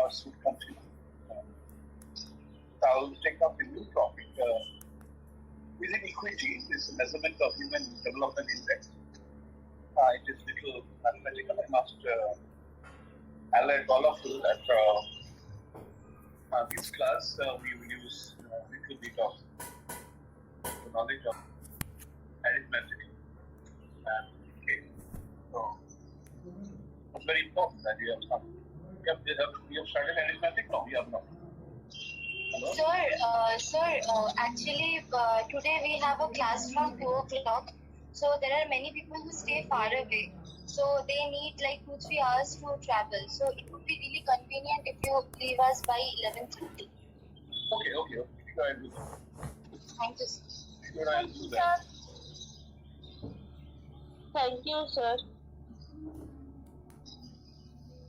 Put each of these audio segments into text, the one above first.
class would continue. I'll take up a new topic. Within equity is the measurement of human development index. It is little mathematical. I must alert all of you that this class we will use a little bit of the knowledge of arithmetic and okay. So it's very important that you have some. You have started arithmetic? No, you have not. Hello? Sir, actually today we have a class from 2 o'clock. So there are many people who stay far away. So they need like 2-3 hours to travel. So it would be really convenient if you leave us by 11:30. Okay. Go ahead with that. Thank you, sir. Sure, I'll do that. Thank you, sir.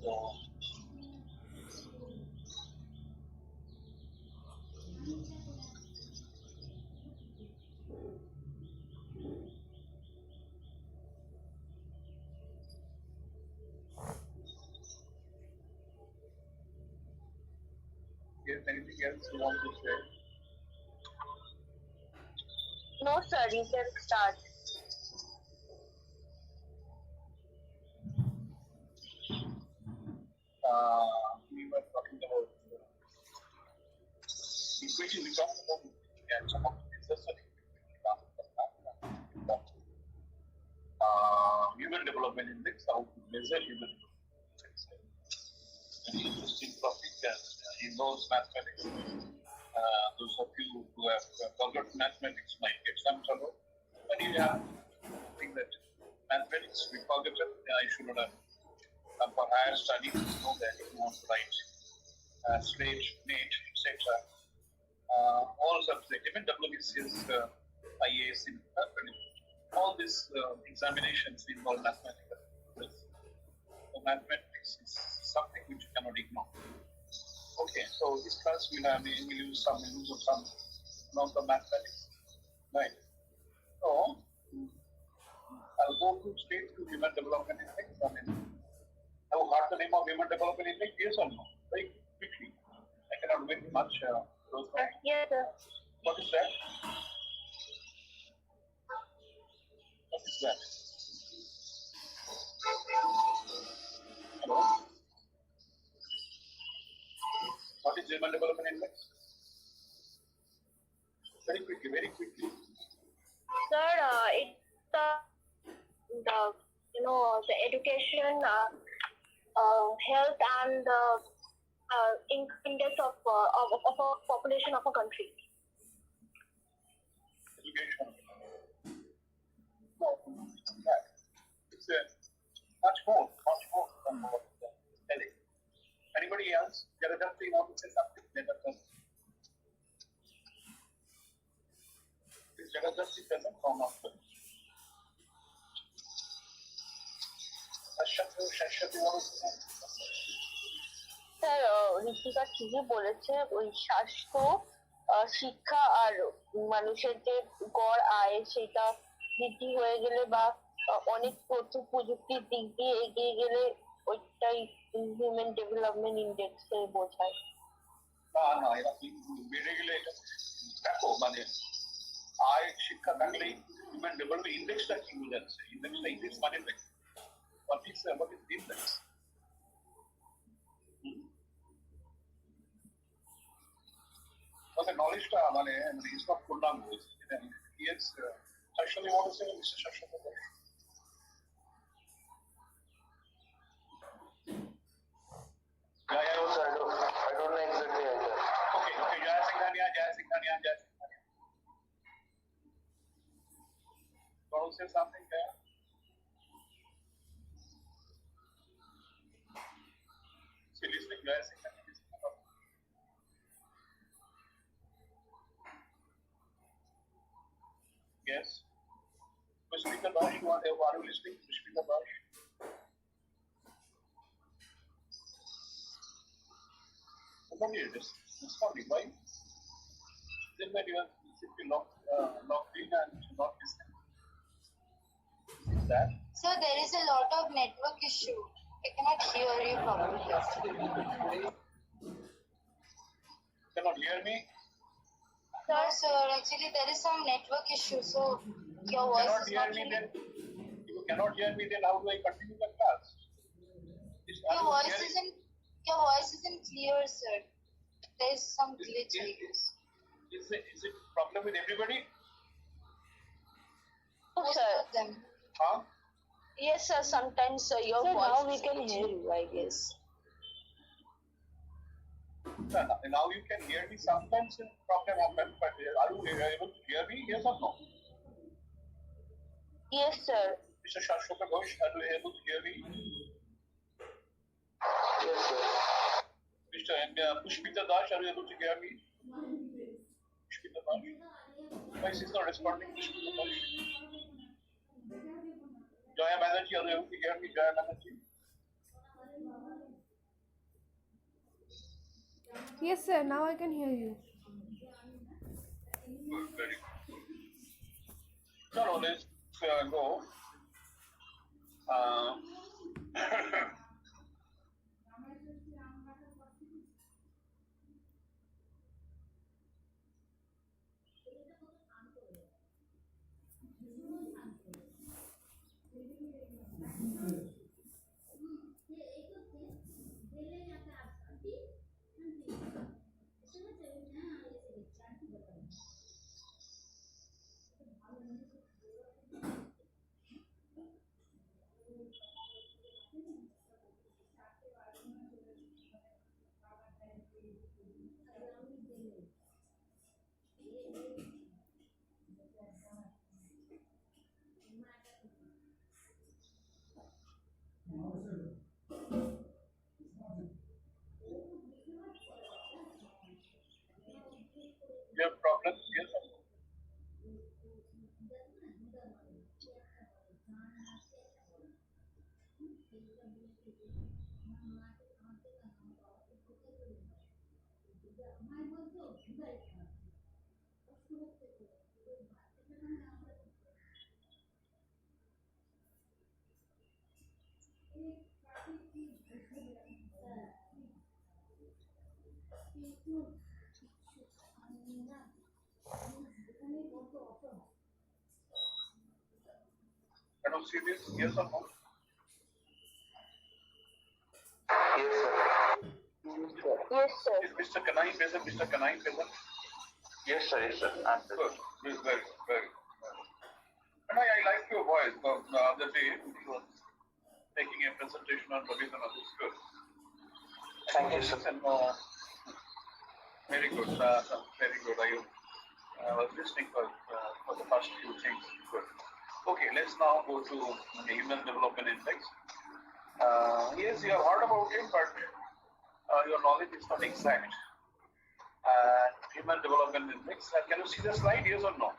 So, is anything else you want to say? No, sir, you can start. We were talking about equation. We talked about and some of the business human development index, how to measure human development index. Very interesting topic and involves mathematics. Those of you who have forgotten mathematics might get some trouble. But you have to think that mathematics we forget it. I should not have come for higher studies. You know that if you want to write slate, NATE, etc. All subjects, even WBCS, IAS, all these examinations involve mathematical. So mathematics is something which you cannot ignore. Okay, so this class we'll use some amount of mathematics. Right. So I'll go straight to human development index. I mean, have you heard the name of human development index? Yes or no? Very quickly. I cannot wait much. Yes, sir. What is that? What is that? Hello? What is human development index? Very quickly. Sir, it's the education, health, and index of a population of a country. Education. It's much more than what it's telling. Anybody else? Jagadathi, you want to say something? Is Jagadathi present or not? Shashwati, you want to say something? Sir Rishika ঠিকই বলেছে, ওই স্বাস্থ্য, শিক্ষা আর মানুষের যে গড় আয় সেটা বৃদ্ধি হয়ে গেলে বা অনেক তথ্য প্রযুক্তির দিক দিয়ে এগিয়ে গেলে ওইটাই হিউম্যান ডেভেলপমেন্ট ইন্ডেক্সে বোঝায়। না এটা বেড়ে গেলে এটা দেখো মানে আয় শিক্ষা থাকলেই হিউম্যান ডেভেলপমেন্ট ইন্ডেক্সটা কি বোঝাচ্ছে? ইন্ডেক্স মানে what is index? Okay, knowledge-টা মানে is not পূর্ণাঙ্গ হয়েছে। Yes, Shashwati, what is it, Mr. Shashwati? No, sir, I don't know exactly either. Okay, Jaya Singhania. Want to say something there? She listening, Jaya Singhania. Yes. Speaker Bash, are you listening to Speaker Bash? Somebody is responding. Why? Then when you are simply logged in and not listening. Is that? So there is a lot of network issue. I cannot hear you properly. cannot hear me? No, sir. Actually, there is some network issue, so your voice Cannot is hear not me really. then? If you cannot hear me, then how do I continue the class? Your voice isn't clear, sir. There is some glitch, I guess. Is it problem with everybody? Most Sir. of them. Huh? Yes, sir. Sometimes your Sir, voice now we is can glitching. hear you, I guess. Now you can hear me. Sometimes a problem happens, but are you able to hear me? Yes or no? Yes, sir. Mr. Shashwata Ghosh, are you able to hear me? Yes, sir. Mr. Pushpita Dash, are you able to hear me? Pushpita Dash? Why is he not responding? Pushpita Dash. Jaya Banerjee, are you able to hear me? Jaya Banerjee? Yes, sir. Now I can hear you. Good, very good. So let's go. You have problems? Yes or no? I don't see this. Yes or no? Yes, sir. Yes, sir. Is Mr. Kanai present? Mr. Kanai present? Yes, sir. Yes, sir. I'm Good. Very good. Very good. And I like your voice. The other day, he was taking a presentation on Rabindranath. It's good. Thank you, sir. And, very good. Very good. I was listening for the first few things. Good. Okay, let's now go to the Human Development Index. Yes, you have heard about it, but your knowledge is not exact. Human Development Index. Can you see the slide? Yes or no?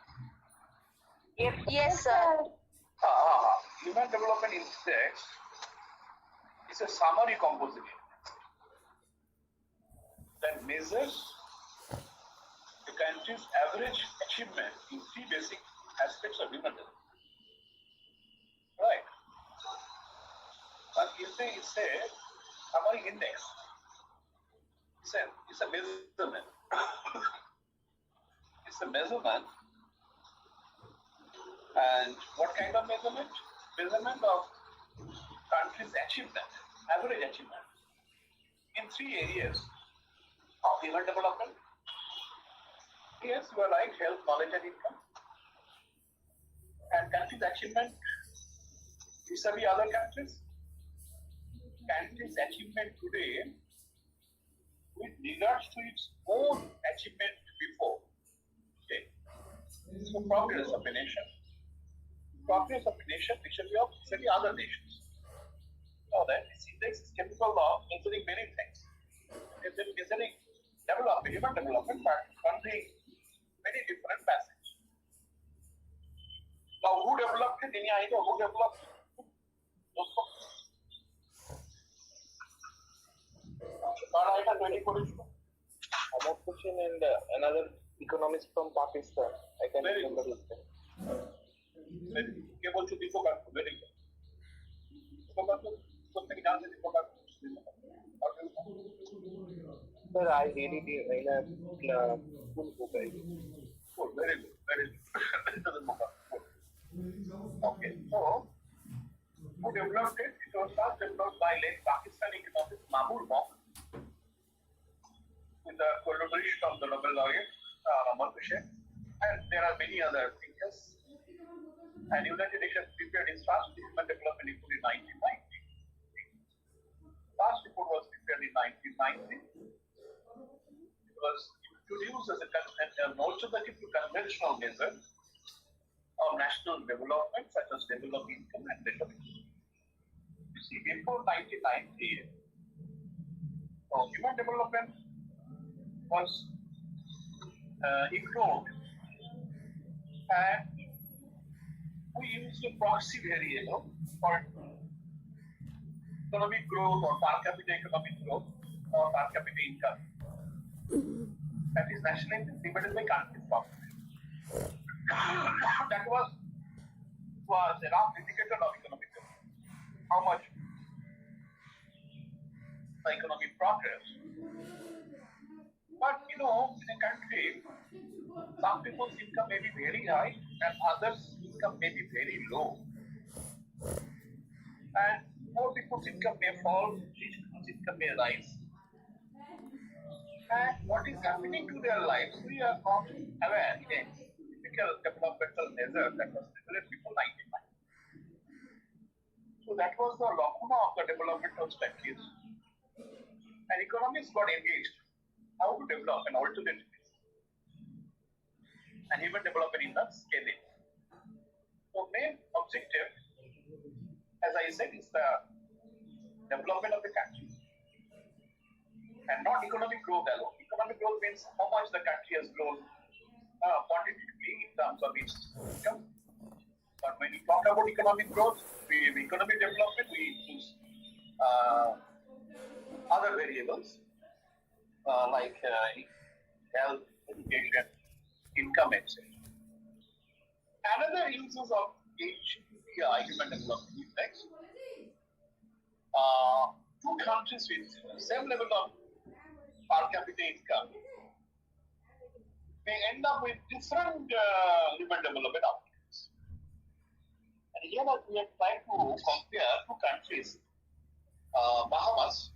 Yes, sir. Human Development Index is a summary composite index that measures the country's average achievement in three basic aspects of human development. Right. But it's a summary index. It's a measurement. It's a measurement. And what kind of measurement? Measurement of country's achievement, average achievement, in three areas of human development. Yes, you are right, health, knowledge, and income. And country's achievement vis-a-vis other countries. Country's achievement today with regards to its own achievement before. Okay. So progress of a nation. Progress of a nation vis-a-vis other nations. Now that this index is capable of measuring many things. Measuring development, human development, but on the many different passages. Now, who developed it? Any idea who developed it? Amok Hussain and another economist from Pakistan. I can Very remember good. his name. কে বলছো দীপকার very good দীপকার প্রত্যেকে জানছে দীপকার Sir, I read it in a school book, I guess. Good, very good, very good. Into the book. Good. Okay, so who developed it? It was first developed by late Pakistani economist Mahmud Mok with the collaboration of the Nobel laureate Ramon Hussain, and there are many other thinkers. And United Nations prepared its first human development report in 1990. Last report was prepared in 1990. It was introduced as an alternative to conventional measure of national development, such as developing income and rate of income. You see, before 1990, human development was ignored, and we used a proxy variable for economic growth or per capita economic growth or per capita income. That is national income divided by country's population. That was a rough indicator of economic growth. How much the economic progress. But in a country, some people's income may be very high and others' income may be very low. And poor people's income may fall, rich people's income may rise. And what is happening to their lives, we are not aware in a typical developmental measure that was developed before 1990. So that was the lacuna of the developmental studies. And economists got engaged how to develop an alternative and even development in the scaling. So main objective, as I said, is the development of the country and not economic growth alone. Economic growth means how much the country has grown quantitatively in terms of its income. But when we talk about economic growth, economic development, we use other variables like health, education, income, etc. Another uses of HDI, Human Development Index, two countries with same level of per capita income may end up with different human development outcomes. And here we are trying to compare two countries, Bahamas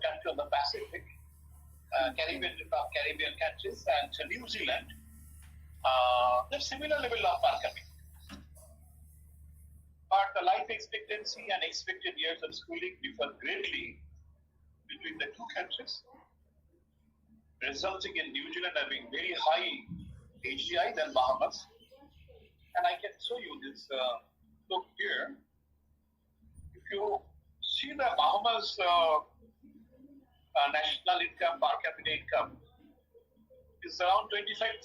country on the Pacific, Caribbean countries, and New Zealand. They have similar level of per capita. But the life expectancy and expected years of schooling differ greatly between the two countries, resulting in New Zealand having very high HDI than Bahamas. And I can show you this look here. If you see the Bahamas national income, per capita income, is around 25,000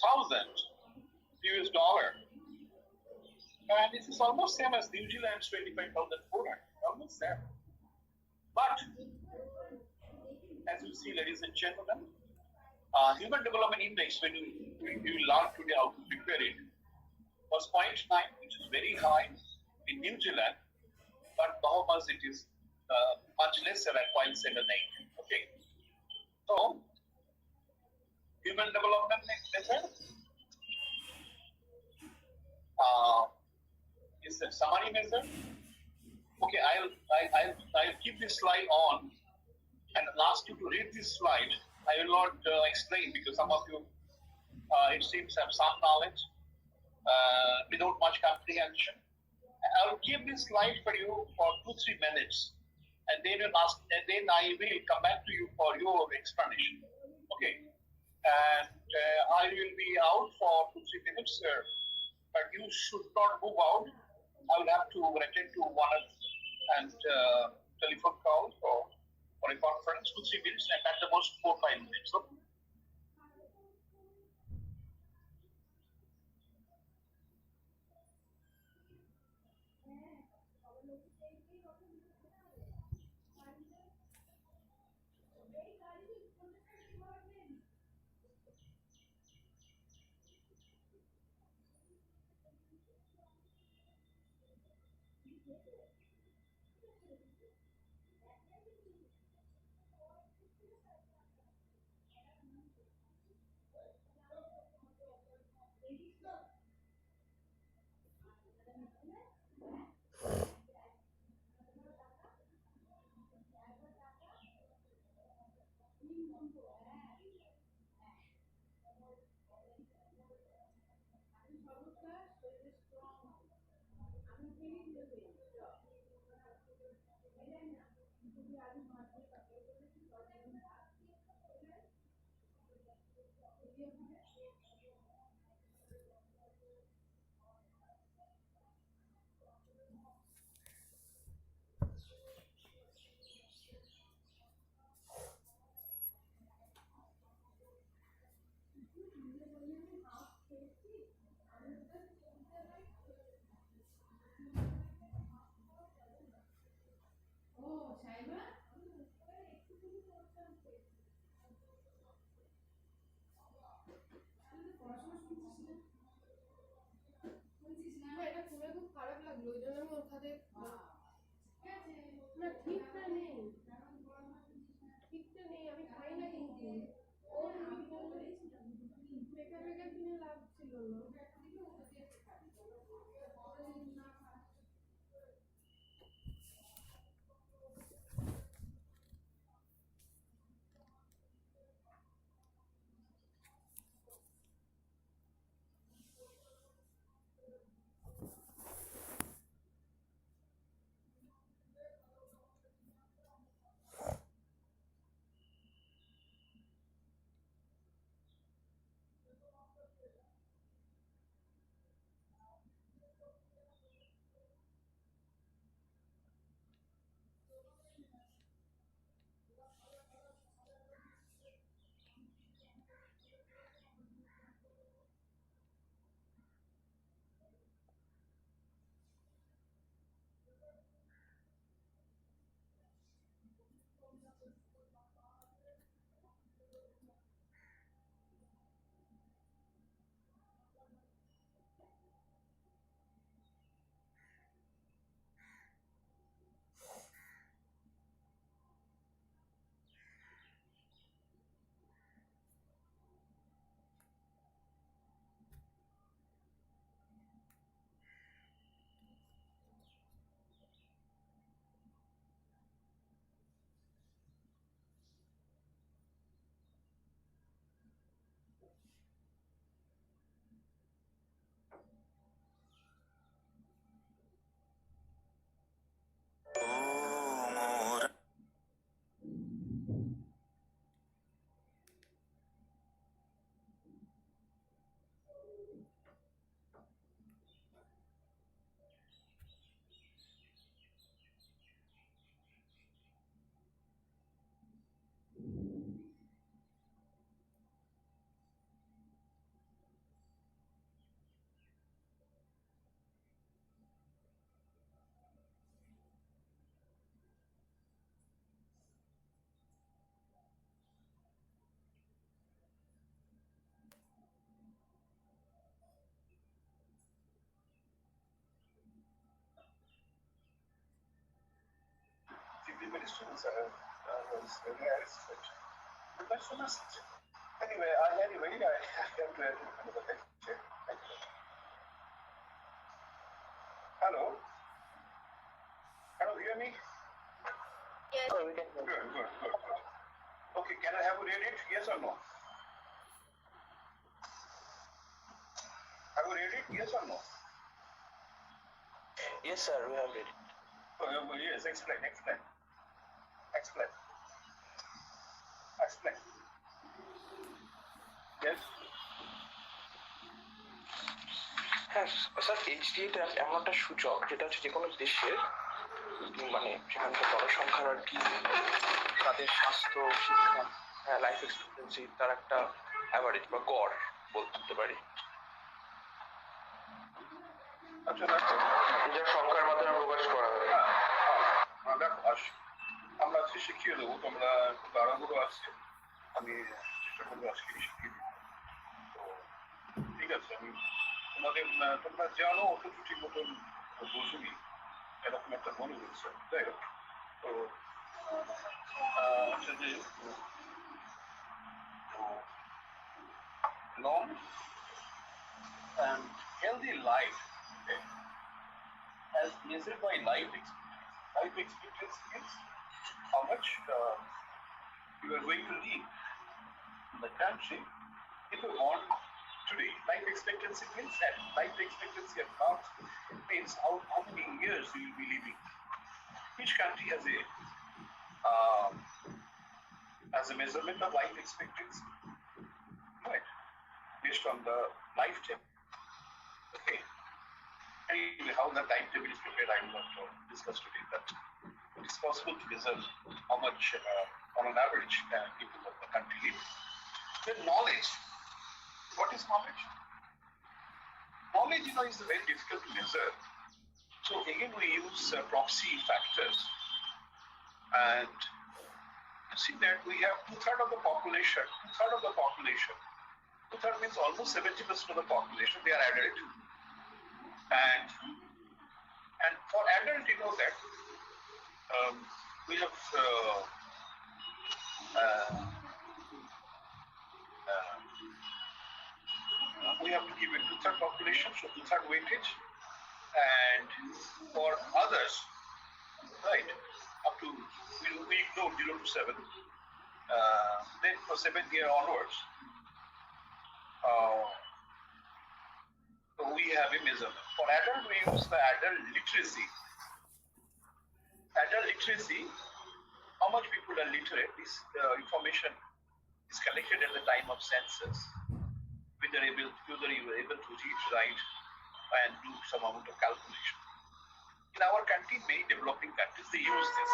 US dollar. And this is almost same as New Zealand's 25,400, almost same. But, as you see, ladies and gentlemen, Human Development Index, when you learn today how to prepare it, was 0.9, which is very high in New Zealand, but Bahamas it is much lesser at 0.78. Okay. So, Human Development Method is the summary measure. Okay, I'll keep this slide on and ask you to read this slide. I will not explain because some of you, it seems, have some knowledge without much comprehension. I'll keep this slide for you for 2-3 minutes, and then I will come back to you for your explanation. Okay, and I will be out for 2-3 minutes, but you should not move out. I will have to attend to one and telephone calls or a conference, 2-3 minutes, and at the most 4-5 minutes. Okay? না, এটা শুনে খুব খারাপ লাগলো, ওই জন্য আমি ওর সাথে না ঠিকটা নেই, ঠিকটা নেই, আমি খাই না কিন্তু ও মেকআপ মেকআপ কিনে লাভ ছিল না। Many students was very satisfied. That's so much. Anyway, I came to another lecture. Thank you. Hello? Hello, hear me? Yes. So we can Good, good, good, good. Okay, can I have you read it? Yes or no? Have you read it? Yes or no? Yes, sir, we have read it. Oh, yes, explain, explain. Explain. Explain. Yes. হ্যাঁ sir, এইচডিএটা এমন একটা সূচক যেটা হচ্ছে যে কোনো দেশের মানে সেখানকার জনসংখ্যার আর কি তাদের স্বাস্থ্য, শিক্ষা, লাইফ এক্সপেক্টেন্সি তার একটা অ্যাভারেজ বা গড় বলতে পারি, আচ্ছা দেখো, যা সংখ্যার মাধ্যমে প্রকাশ করা হয়। দেখো আমরা আজকে শিখিয়ে দেবো, তোমরা একটু তাড়াহুড়ো আছে, আমি চেষ্টা করবো আজকে শিখিয়ে দিই। তো ঠিক আছে, আমি তোমরা জানো অথচ ঠিক মতন বুঝুনি, এরকম একটা মনে হচ্ছে, তাই হোক। তো আচ্ছা, যে long and healthy life, okay, as measured by life expectancy. Life expectancy is how much you are going to live in the country. If you want today, life expectancy means that life expectancy at birth means how many years you will be living. Each country has a as a measurement of life expectancy, right? Based on the lifetime. Okay. Anyway, how the timetable is prepared, I will not discuss today. But it is possible to measure how much, on an average, people of the country live. Then knowledge. What is knowledge? Knowledge, is very difficult to measure. So again, we use proxy factors, and you see that we have two-thirds of the population. Two-thirds means almost 70% of the population. They are adult, and for adult, that we have to give a two-thirds population, so two-thirds weightage. And for others, right, up to, we ignore 0 to 7, then for 7th year onwards, so we have a measurement. For adult, we use the adult literacy. Adult literacy, how much people are literate, this information is collected at the time of census. Whether you were able to read, write, and do some amount of calculation. In our country, many developing countries, they use this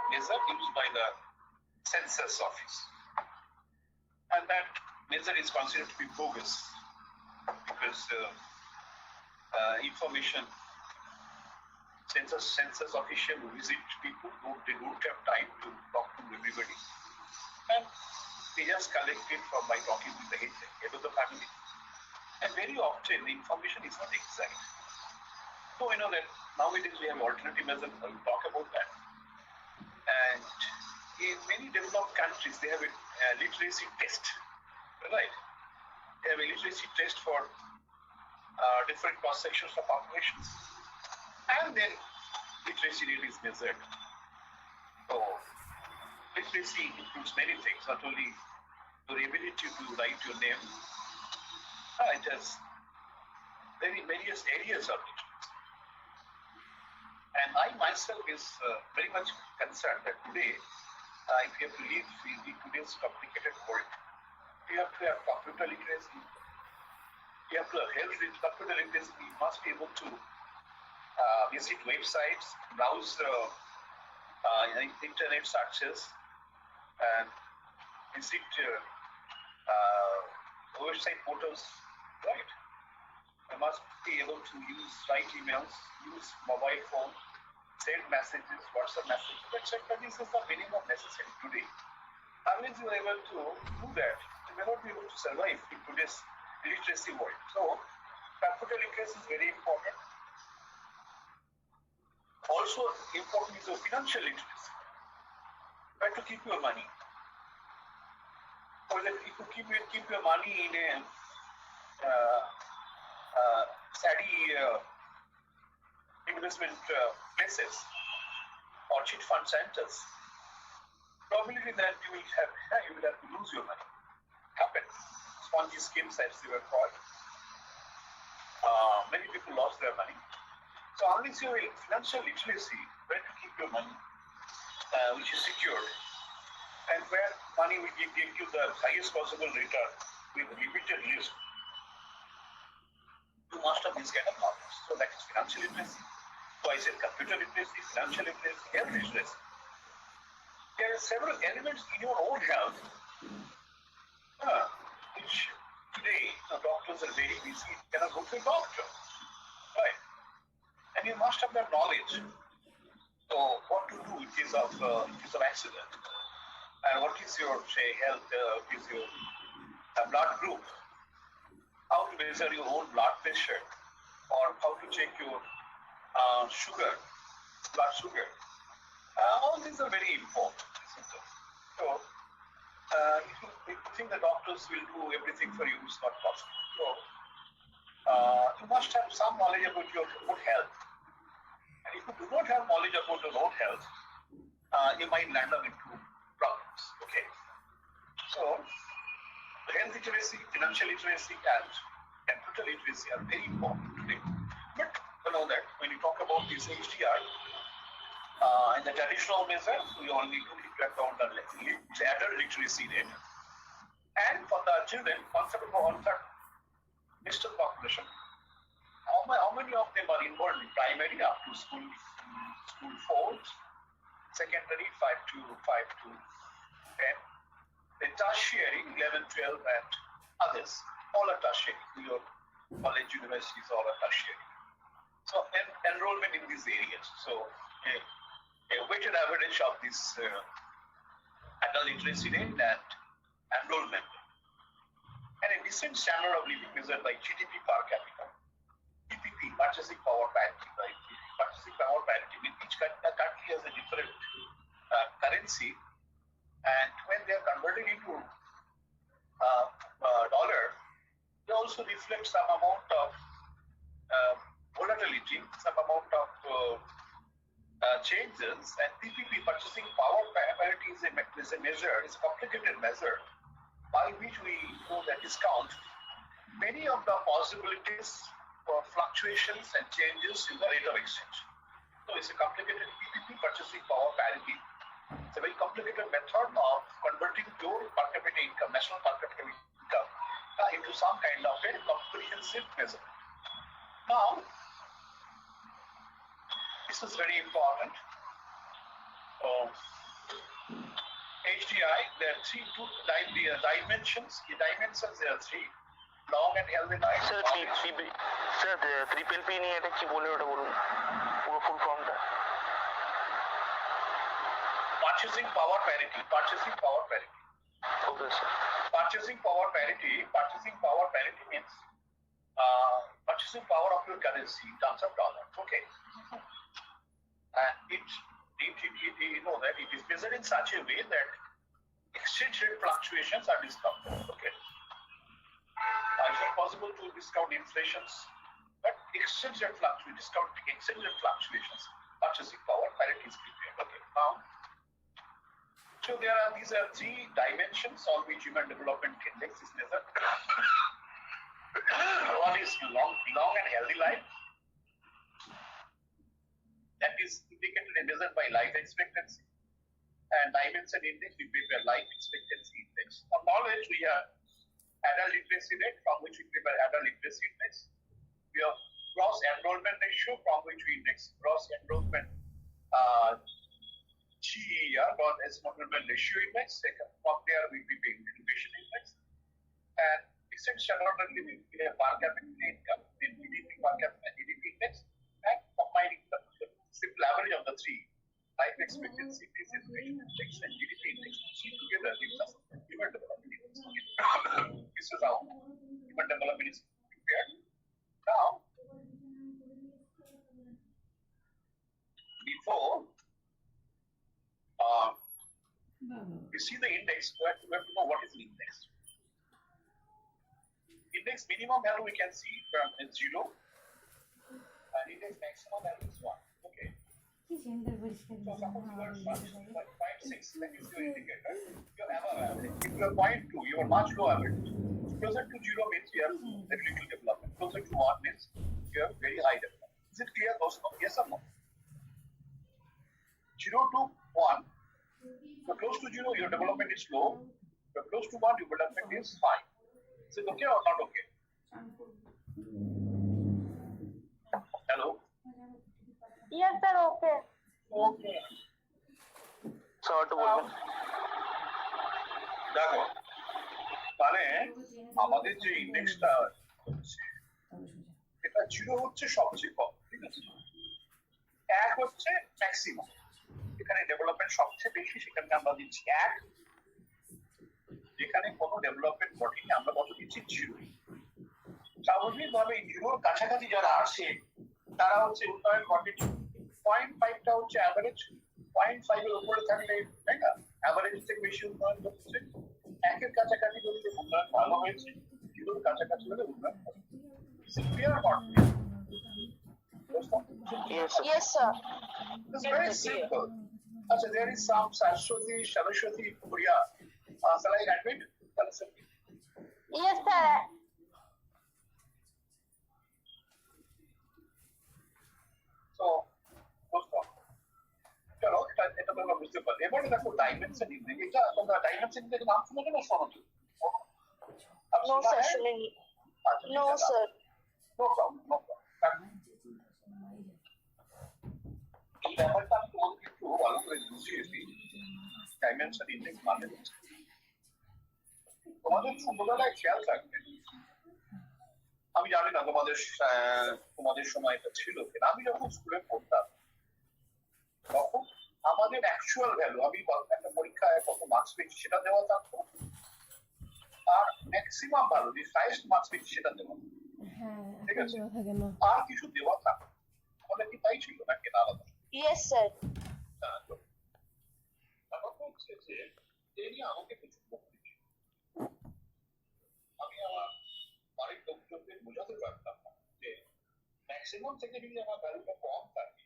measure used by the census office. And that measure is considered to be bogus because information, census official who visit people, they don't have time to talk to everybody. And they just collect it by talking with the head of the family. And very often, the information is not exact. So we know that nowadays we have alternative measures. We'll talk about that. And in many developed countries, they have a literacy test, right? They have a literacy test for different cross sections of populations, and then literacy rate is measured. So literacy includes many things, not only your ability to write your name. It has various areas of literacy. And I myself is very much concerned that today, if you have to live in today's complicated world, you have to have computer literacy, you have to have health computer literacy, you must be able to visit websites, browse internet searches, and visit website portals, right? You must be able to write emails, use mobile phone, send messages, WhatsApp messages, etc. This is the minimum necessary today. Unless you are able to do that, you may not be able to survive in today's literacy world. So, computer literacy is very important. Also important is the financial literacy. Where to keep your money. For that, if you keep your money in a steady investment places or cheat fund centers, probability that you will have to lose your money. Happens. Spongy schemes, as they were called. Many people lost their money. So unless you have financial literacy, where to keep your money, which is secured, and where money will give you the highest possible return with limited risk, you must have this kind of knowledge. So that is financial literacy. So I said computer literacy, financial literacy, health literacy. There are several elements in your own health, which today doctors are very busy, you cannot go to a doctor, right? And you must have that knowledge. So what to do in case of accident, and what is your health, what is your blood group, how to measure your own blood pressure, or how to check your blood sugar. All these are very important. So if you think the doctors will do everything for you, it's not possible. So you must have some knowledge about your own health. And if you do not have knowledge about your own health, you might land up into problems. Okay. So health literacy, financial literacy, and computer literacy are very important today. But you know that when you talk about this HDI, In the traditional measure, we only took into account the adult literacy rate. And for the children, concept of one-third mixed population, how many of them are involved in primary up to school 4, secondary 5 to 10, then tertiary 11, 12, and others, all are tertiary. Your college, universities, all are tertiary. So enrollment in these areas. So a weighted average of this adult literacy rate and enrollment, and a decent standard of living measured by GDP per capita, PPP, purchasing power parity, right? Purchasing power parity. With each country has a different currency, and when they are converted into dollar, they also reflect some amount of volatility, some amount of changes. And PPP, purchasing power parity, is a measure, is a complicated measure by which we know the discount many of the possibilities for fluctuations and changes in the rate of exchange. So it's a complicated PPP, purchasing power parity. It's a very complicated method of converting your per capita income, national per capita income, into some kind of a comprehensive measure. Now, this is very important. HDI, there are dimensions. The dimensions, there are 3. Long and healthy life. Sir triple P নিয়ে এটা কি বলে ওটা বলুন পুরো ফুল ফর্মটা। Purchasing power parity. Okay sir. Purchasing power parity means purchasing power of your currency in terms of dollar. Okay. And it you know that it is measured in such a way that exchange rate fluctuations are discounted. Okay. It's not possible to discount inflations, but exchange rate fluctuations, purchasing power parity is prepared. Okay. Now, so these are 3 dimensions on which Human Development Index is measured. One is long and healthy life. That is indicated and measured by life expectancy. And dimension index, we prepare life expectancy index. For knowledge, we have adult literacy rate, from which we prepare adult literacy index. We have gross enrollment ratio, from which we index gross enrollment GER, gross enrollment ratio index. From there, we prepare education index. And decent standard of living, we have per capita income, GDP per capita GDP index, and combining the simple average of the 3, life expectancy, education index, and GDP index, together gives us human development index. This is how human development is prepared. Now, before we see the index, we have to know what is the index. Index minimum value we can see from 0, and index maximum value is 1. Okay. So suppose you are 0.6, then is your indicator. You have above average. If you are 0.2, you are much low average. Closer to 0 means you have very little development. Closer to 1 means you have very high development. Is it clear, those? Yes or no? 0 to 1. So close to 0, your development is low. So close to 1, your development is high. Is it okay or not okay? Hello? Yes, sir, okay. Okay. Sir একটু বলবেন। দেখো, তাহলে আমাদের যে ইন্ডেক্সটা হচ্ছে, এটা 0 হচ্ছে সবচেয়ে কম, ঠিক আছে? 1 হচ্ছে ম্যাক্সিমাম। এখানে ডেভেলপমেন্ট সবচেয়ে বেশি, সেখানে আমরা দিচ্ছি 1। যেখানে কোনো ডেভেলপমেন্ট ঘটেনি, আমরা কত দিচ্ছি? 0। স্বাভাবিকভাবে 0-র কাছাকাছি যারা আছে তারা হচ্ছে উন্নয়ন ঘটেনি। 0.5টা হচ্ছে অ্যাভারেজ, 0.5 এর উপরে থাকলে, তাই না, অ্যাভারেজ থেকে বেশি উন্নয়ন হচ্ছে। 1-এর কাছাকাছি হলে উন্নয়ন ভালো হয়েছে, 0-র কাছাকাছি হলে উন্নয়ন ভালো। Is it clear or not? Yes, sir. It's very simple. Also, there is some Saraswati Korea. Shall I admit? Yes, sir. So, first of all, চলো এটা তোমরা বুঝতে পারলে। এবারে দেখো ডাইমেনশন ইন্ডেক্স, এটা তোমরা ডাইমেনশন ইন্ডেক্স নাম শুনে না শোনো? নো স্যার, শুনিনি। No sir. এই ব্যাপারটা আমি তোমাকে একটু ভালো করে বুঝিয়ে দিই। ডাইমেনশন ইন্ডেক্স মানে তোমাদের ছোটবেলায় খেয়াল থাকবে, আমি জানি না তোমাদের সময় এটা ছিল কিনা, আমি যখন স্কুলে পড়তাম তখন আমাদের অ্যাকচুয়াল ভ্যালু, আমি একটা পরীক্ষায় কত মার্কস পেয়েছি সেটা দেওয়া থাকতো, আর ম্যাক্সিমাম ভ্যালু যে হাইয়েস্ট মার্কস পেয়েছি সেটা দেওয়া, ঠিক আছে, আর কিছু দেওয়া থাকতো। আমাদের কি তাই ছিল নাকি আলাদা? Yes sir. ব্যাপারটা হচ্ছে যে এই নিয়ে আমাকে কিছু বলতে দিন। আমি আমার বাড়ির লোকজনদের বোঝাতে পারতাম না যে ম্যাক্সিমাম থেকে যদি আমার ভ্যালুটা কম থাকে,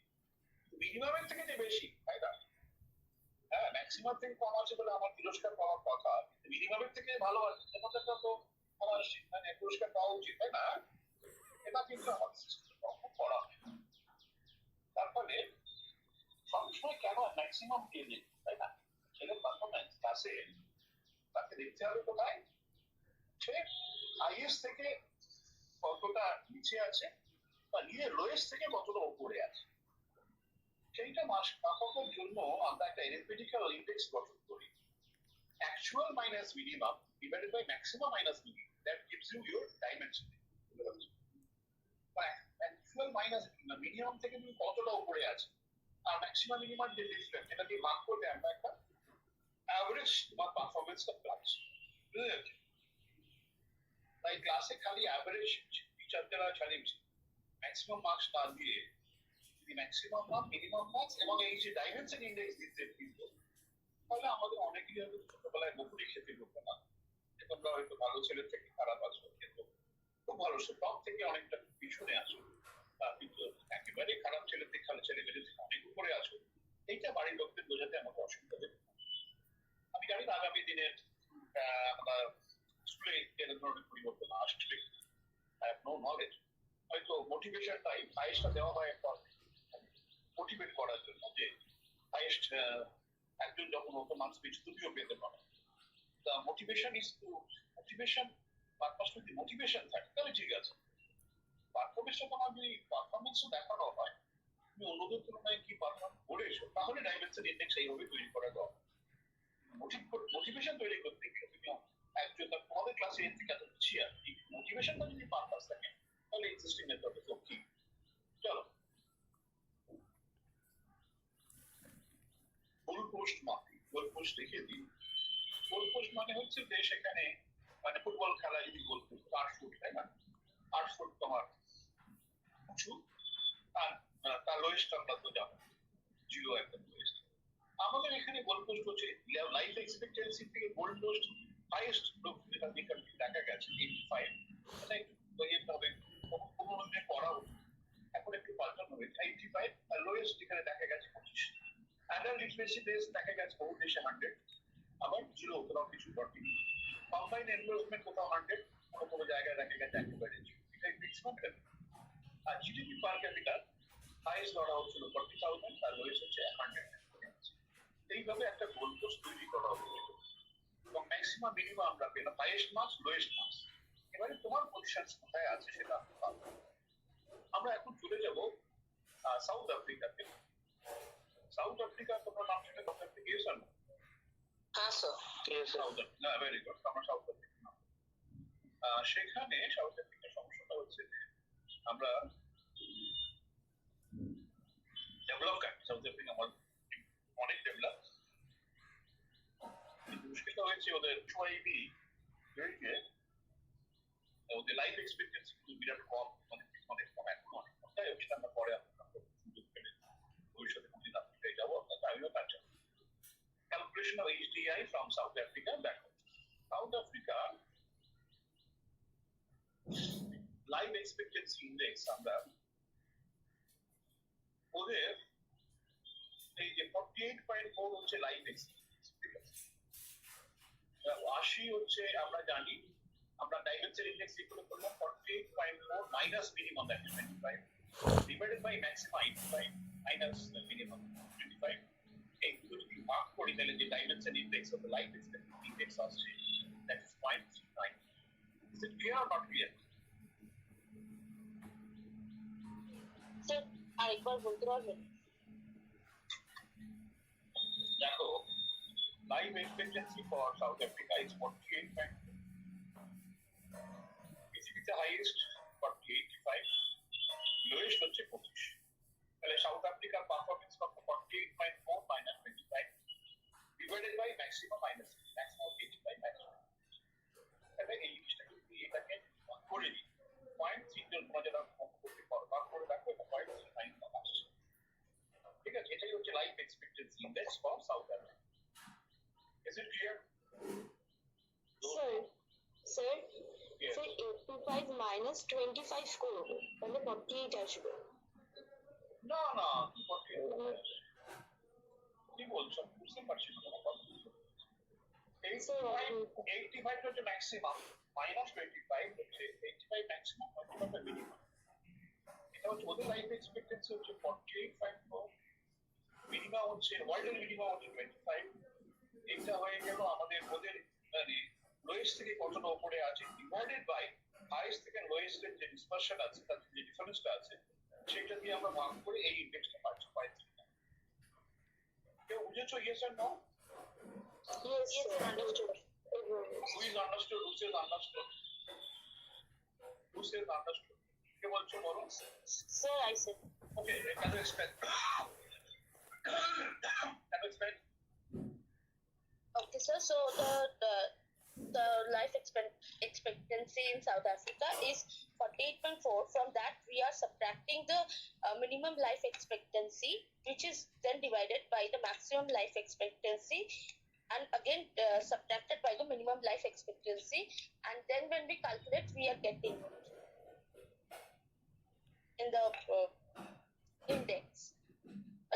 মিনিমামের থেকে যে বেশি, তাই না? হ্যাঁ, ম্যাক্সিমাম থেকে কম আছে বলে আমার পুরস্কার পাওয়ার কথা, মিনিমামের থেকে ভালো আছে সেটা তো আমার মানে পুরস্কার পাওয়া উচিত, তাই না? এটা কিন্তু আমাদের সিস্টেমে কখনো করা হয়। তার ফলে সবসময় কেন ম্যাক্সিমাম কে নেই, তাই না? ছেলের পারফরমেন্স ক্লাসে তাকে দেখতে হবে কোথায় সে হাইয়েস্ট থেকে কতটা নিচে আছে বা নিয়ে লোয়েস্ট থেকে কতটা উপরে আছে, সেইটা মাপানোর জন্য আমরা একটা অ্যারিথমেটিক্যাল ইন্ডেক্স গঠন করি, actual minus minimum divided by maximum minus minimum, that gives you your dimension. Actual minus minimum থেকে তুমি কতটা উপরে আছে আর ম্যাক্সিমাম মিনিমাম যে ডিফারেন্স, এটা দিয়ে ভাগ করলে আমরা একটা অ্যাভারেজ তোমার পারফরমেন্সটা পাচ্ছি, বুঝতে পেরেছি? তাই ক্লাসে খালি অ্যাভারেজ টিচাররা ছাড়িয়ে ম্যাক্সিমাম মার্কস না দিয়ে যদি ম্যাক্সিমাম মার্ক, মিনিমাম মার্কস এবং এই যে ডাইমেনশন ইন্ডেক্স দিতে দিত, তাহলে আমাদের অনেকেই হয়তো ছোটবেলায় বকুড়ি খেতে হতো না, যে তোমরা হয়তো ভালো ছেলের থেকে খারাপ আছো, কিন্তু খুব ভালো টপ থেকে অনেকটা পিছনে আছো, কিন্তু একেবারে খারাপ ছেলের থেকে ভালো ছেলেমেয়েদের থেকে অনেক উপরে আছো, এইটা বাড়ির লোকদের বোঝাতে আমাকে অসুবিধা হবে। আমি জানি না আগামী দিনের আমরা স্কুলে এর ধরনের পরিবর্তন আসবে, আই হ্যাভ নো নলেজ। হয়তো মোটিভেশনটাই হাইয়েস্টটা দেওয়া হয় মোটিভেট করার জন্য, যে হাইয়েস্ট একজন যখন অত মার্কস পেয়েছে তুমিও পেতে পারো। Motivation is to motivation, purpose যদি মোটিভেশন থাকে তাহলে ঠিক আছে। পারফরমেন্সটা তোমার যদি পারফরমেন্সও দেখানো হয়, তুমি অন্যদের তুলনায় কি পারফর্ম করেছো, তাহলে ডাইমেনশন ইন্ডেক্স এইভাবে তৈরি করা দরকার। মোটিভেশন তৈরি করতে গেলে তুমি একজন তোমাদের ক্লাসে এর থেকে এত পিছিয়ে আসবে, মোটিভেশনটা যদি পারপাস থাকে তাহলে এক্সিস্টিং মেথড তো কি। চলো গোল পোস্ট মাপি, গোল পোস্ট দেখিয়ে দিই। গোল পোস্ট মানে হচ্ছে যে সেখানে মানে ফুটবল খেলা যদি গোল পোস্ট 8 ফুট, তাই না? 8 ফুট তোমার উঁচু, আর তার লোয়েস্ট আমরা তো জানো 0 একদম লোয়েস্ট। আমাদের এখানে গোল পোস্ট হচ্ছে লাইফ এক্সপেক্টেন্সি থেকে গোল পোস্ট হাইয়েস্ট যেটা দেখা গেছে 85, মানে একটু হবে কোনো পড়া এখন একটু পাল্টানো হয়েছে 85, আর লোয়েস্ট যেখানে দেখা গেছে 25। অ্যাডাল্ট লিটারেসি টেস্ট দেখা গেছে বহু দেশে 100, আবার 0 কোথাও কিছু 40। কম্বাইন্ড এনরোলমেন্ট কোথাও 100, কোনো জায়গায় দেখা গেছে একেবারে 0। এটা ম্যাক্সিমাম। আর জিডিপি পার ক্যাপিটাল হাইয়েস্ট ধরা হচ্ছিল 40,000, আর লোয়েস্ট হচ্ছে 100। এইভাবে একটা গোল পোস্ট তৈরি করা হচ্ছে এবং ম্যাক্সিমাম মিনিমাম আমরা পেলাম, হাইয়েস্ট মার্কস লোয়েস্ট মার্কস। এবারে তোমার পজিশন কোথায় আছে সেটা আমরা এখন চলে যাব সাউথ আফ্রিকাতে। সাউথ আফ্রিকা তোমরা নাম শুনে সাউথ আফ্রিকা গিয়েছেন? হ্যাঁ sir, south Africa very good, আমরা সাউথ আফ্রিকা নাম। সেখানে সাউথ আফ্রিকার সমস্যাটা হচ্ছে যে আমরা ডেভেলপ কান্ট্রি, সাউথ আফ্রিকা আমার অনেক ডেভেলপ, কিন্তু মুশকিলটা হয়েছে ওদের ওয়াইবি রেটে ওদের লাইফ এক্সপেক্টেন্সি বিরাট কম, অনেক কম, এখন অনেক কম। তাই ওটা আমরা পরে আপনার সুযোগ পেলে ভবিষ্যতে কোনদিন আফ্রিকায় যাবো, আপনার আমিও কাজ করবো। Calculation of HDI from South Africa, দেখো south Africa life expectancy index আমরা ওদের এই যে 48.4 হচ্ছে লাইফ এক্সপেক্টেন্সি, ঠিক আছে? 80 হচ্ছে আমরা জানি, আমরা ডাইমেনশন ইন্ডেক্স ইকুয়াল করলাম 48.4 minus minimum, that is 25 divided by maximum 85 minus minimum 25, scale the dimension index of the life expectancy index আসছে, that is 0.39. Is it clear or not clear? Sir আরেকবার বলতে পারবেন? দেখো, life expectancy for South Africa is 48. পৃথিবীতে highest 48.5, lowest হচ্ছে 25. তাহলে south আফ্রিকার performance কত? 48.4 minus 25 divided by maximum minus maximum 85 maximum. তাহলে এই জিনিসটা যদি এটাকে করে দিই, 0.3 জন যারা করতে পারো বা করে রাখো, এটা 0.39 আসছে। ঠিক আছে, এটাই হচ্ছে life expectancy index for south Africa. Is it clear? Sir 85 minus 25 করবো, তাহলে 48 আসবে। না না, কি বলছো? বুঝতে পারছি না তোমার কথা। 85 হচ্ছে ম্যাক্সিমাম, মাইনাস 25 হচ্ছে 85 ম্যাক্সিমাম, 25 মিনিমাম। এটা হচ্ছে ওদের লাইফ এক্সপেক্টেন্সি হচ্ছে 48.4, মিনিমাম হচ্ছে ওয়ার্ল্ডের মিনিমাম হচ্ছে 25। এটা হয়ে গেল আমাদের ওদের মানে লোয়েস্ট থেকে কতটা উপরে আছে ডিভাইডেড বাই হাইয়েস্ট থেকে লোয়েস্ট এর যে ডিসপারশন আছে, তার যে ডিফারেন্সটা আছে, সেটা দিয়ে আমরা ভাগ করে এই ইন্ডেক্সটা পাচ্ছি 0.39। কেউ বুঝেছো? Yes or no? Yes, understood. Who is understood? Who says understood? Who says understood? কে বলছো বলো? Sir, I said. Okay, can you expect? Can you expect? Okay, sir. So the life expectancy in South Africa is 48.4. From that, we are subtracting the minimum life expectancy, which is then divided by the maximum life expectancy, and again subtracted by the minimum life expectancy. And then when we calculate, we are getting in the index.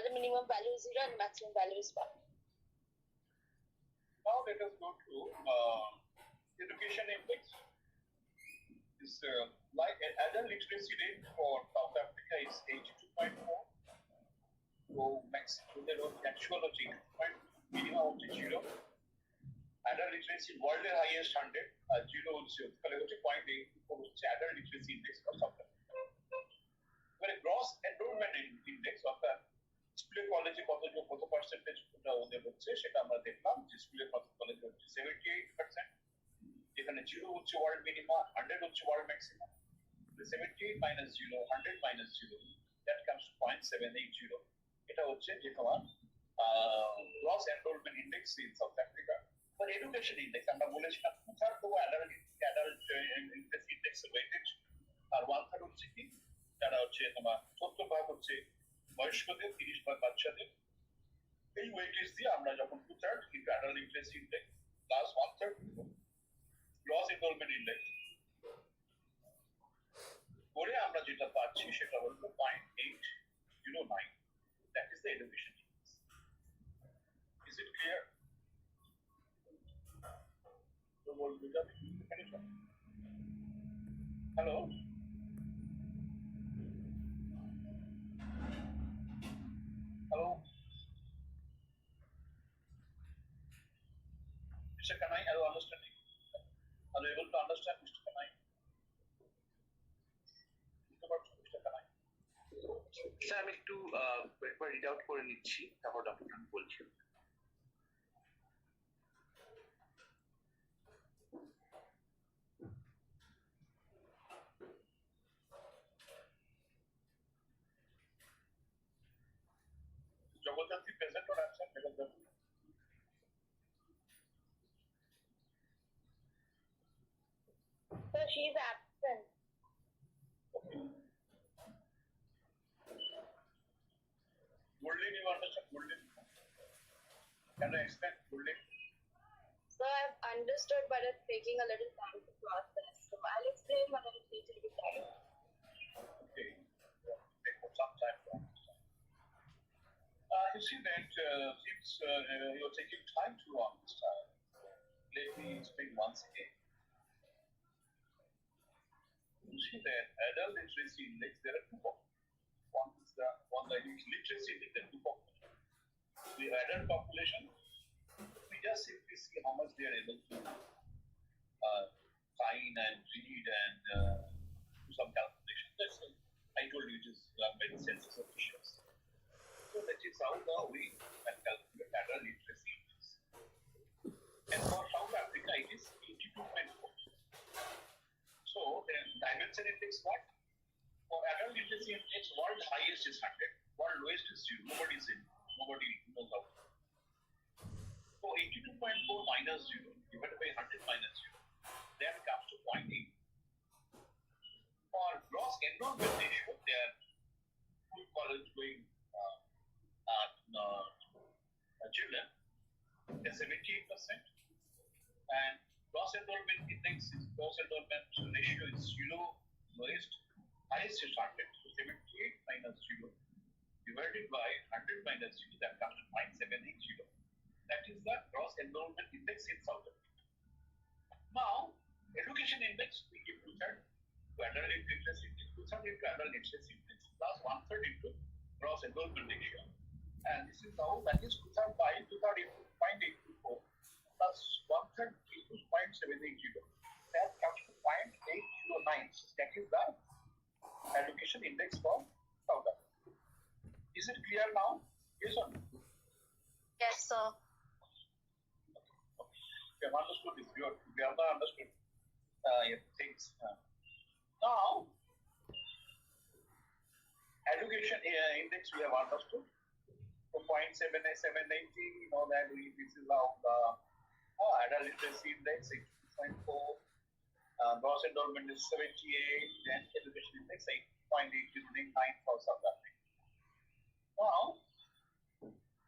The minimum value is 0 and maximum value is 1. Now let us go to education index. Is like adult literacy rate for South Africa is 82.4. So maximum actual of 82.2, minimum of 0. Adult literacy world highest 100, 0 হচ্ছে তাহলে হচ্ছে 0.84 হচ্ছে adult literacy index for South Africa. এবারে gross enrollment index অর্থাৎ স্কুলে কলেজে কত percentage ওদের হচ্ছে সেটা আমরা দেখলাম যে স্কুলে কলেজে হচ্ছে 78%, যেখানে 0 হচ্ছে ওয়ার্ল্ড মিনিমাম, 100 হচ্ছে world maximum. 78 minus 0, 100 minus 0, that comes to 0.780. এটা হচ্ছে যে তোমার gross enrollment index in South Africa. For education index আমরা বলেছিলাম 2/3 তো adult index weightage, আর 1/3 হচ্ছে কি যারা হচ্ছে তোমার 70% হচ্ছে বয়স্কদের, 30% বাচ্চাদের। এই ওয়েটেজ দিয়ে আমরা যখন 2/3 into adult literacy index plus 1/3 gross enrollment index করে আমরা যেটা পাচ্ছি সেটা হলো 0.809. That is the education index. Is it clear? তো বলবো যাবে hello Hello. Mr. Kanai, are you understanding? Are you able to understand, Mr. Kanai? Mr. Kanai? Sir আমি একটু একবার রিড আউট করে নিচ্ছি, তারপর ডক্টর বলছি। Jagotati present or absent? Jagotati. So she is absent. Okay. Goldin, you understand Goldin? Can I explain Goldin? So I've understood, but it's taking a little time to process. So I'll explain when I take a little time. Okay. Take some time to understand. You see that since you're taking time to understand, let me explain once again. You see that adult literacy index, there are two components. One is the literacy index, there are two components. The adult population just simply see how much they are able to sign and read and do some calculation. That's all. I told you it is very census officials. So that is how we can calculate adult literacy index. And for South Africa, it is 82.4. So the dimension index what? For adult literacy index, world highest is 100, world lowest is 0. Nobody knows how. So 82.4 minus 0 divided by 100 minus 0, that comes to 0.8. For gross enrollment ratio, they are full college going children, they're 78%, and gross enrollment ratio is 0, lowest, highest is 100. So 78 minus 0 divided by 100 minus 0, that comes to 0.780. That is the gross enrollment index in South Africa. Now, education index, we give 2/3 to adult literacy index, 2/3 into adult literacy index, plus 1/3 into gross enrollment ratio. And this is how that is 2/3 by 2/3 into 0.824 plus 1/3 into 0.780. That comes to 0.809. That is the education index for South Africa. Is it clear now? Yes or no? Yes, sir. We have understood this. We have not understood things. Now, education index we have understood. So 0.780, you know that this is how the adult literacy index 6.4, gross enrollment is 78, then education index 8.809 for South Africa. Now,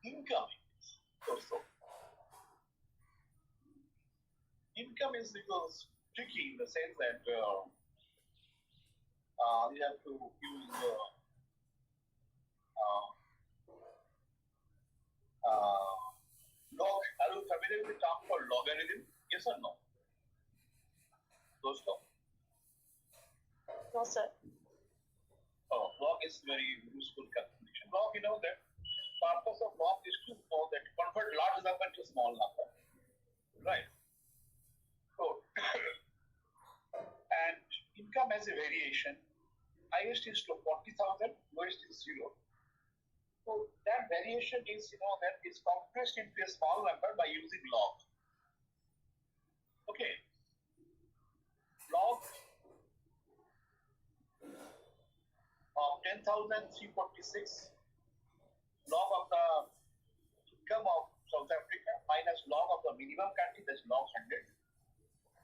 income index. So, income is because tricky in the sense that you have to use log. Are you familiar with the term called logarithm? Yes or no? Dosto? No, sir. Oh, log is very useful calculation. Log, you know that purpose of log is to know that convert large number to small number, right? So, and income has a variation. Highest is to 40,000, lowest is 0. So that variation is, that is compressed into a small number by using log. Okay. Log of 10,346, log of the income of South Africa minus log of the minimum country, that's log 100.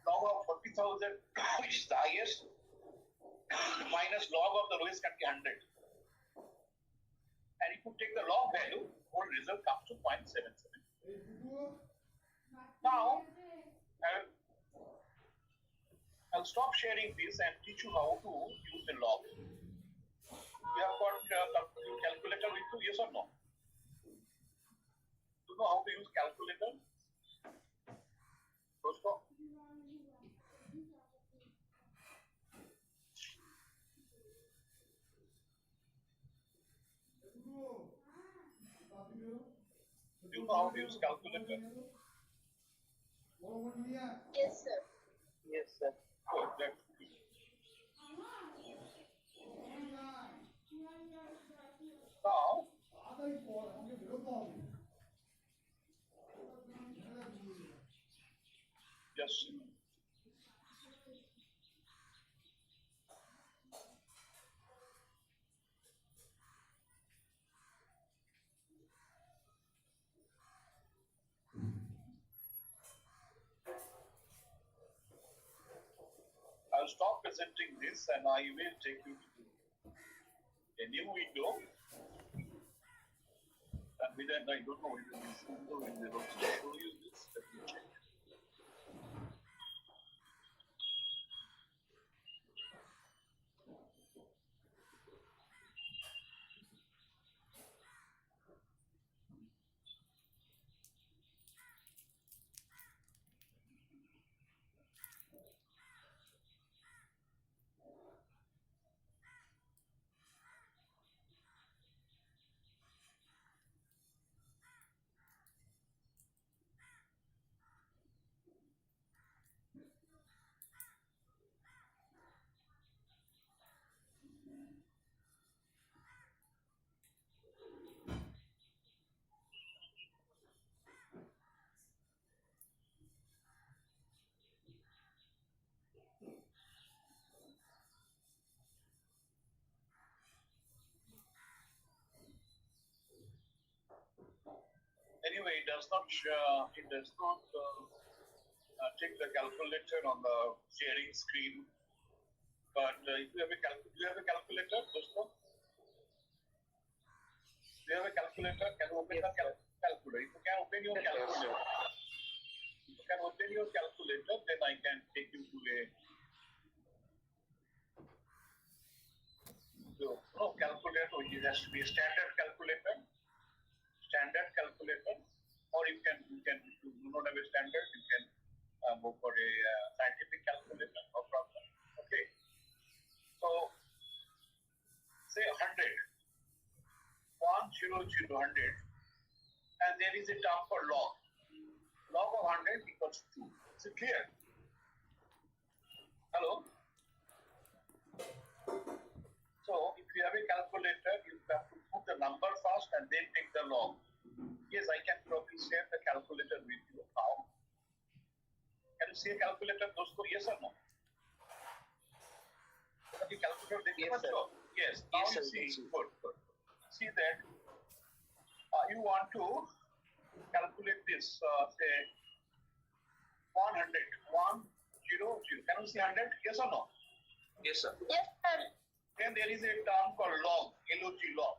Log of 40,000, which is the highest, minus log of the lowest country 100. And if you take the log value, whole result comes to 0.77. Now, I'll stop sharing this and teach you how to use the log. You have got calculator with you, yes or no? Do you know how to use calculator? Dosto? Do you know how to use calculator? Yes, sir. Yes, sir. Good, that's good. Now, just I'll stop presenting this and I will take you to a new window. And with that, I don't know whether this window will be able to show you this. Let me check. Anyway, it does not take the calculator on the sharing screen. But if you have do you have a calculator, Dosto? Do you have a calculator? Can you open the calculator? If you can open your calculator, then I can take you to a calculator, which has to be a standard calculator, or if you do not have a standard, you can go for a scientific calculator, no problem. Okay. So say 100, 100, and there is a term for log. Log of 100 equals 2. Is it clear? Hello? So if you have a calculator, you have to put the number first and then take the log. Yes, I can probably share the calculator with you now. Can you see a calculator, Dosto? Yes or no? The calculator, yes, sir. Yes, now yes, you see. Good. See that you want to calculate this, say 100, 100. Can you see 100? Yes or no? Yes, sir. Yes, sir. Then there is a term called log, LOG, log.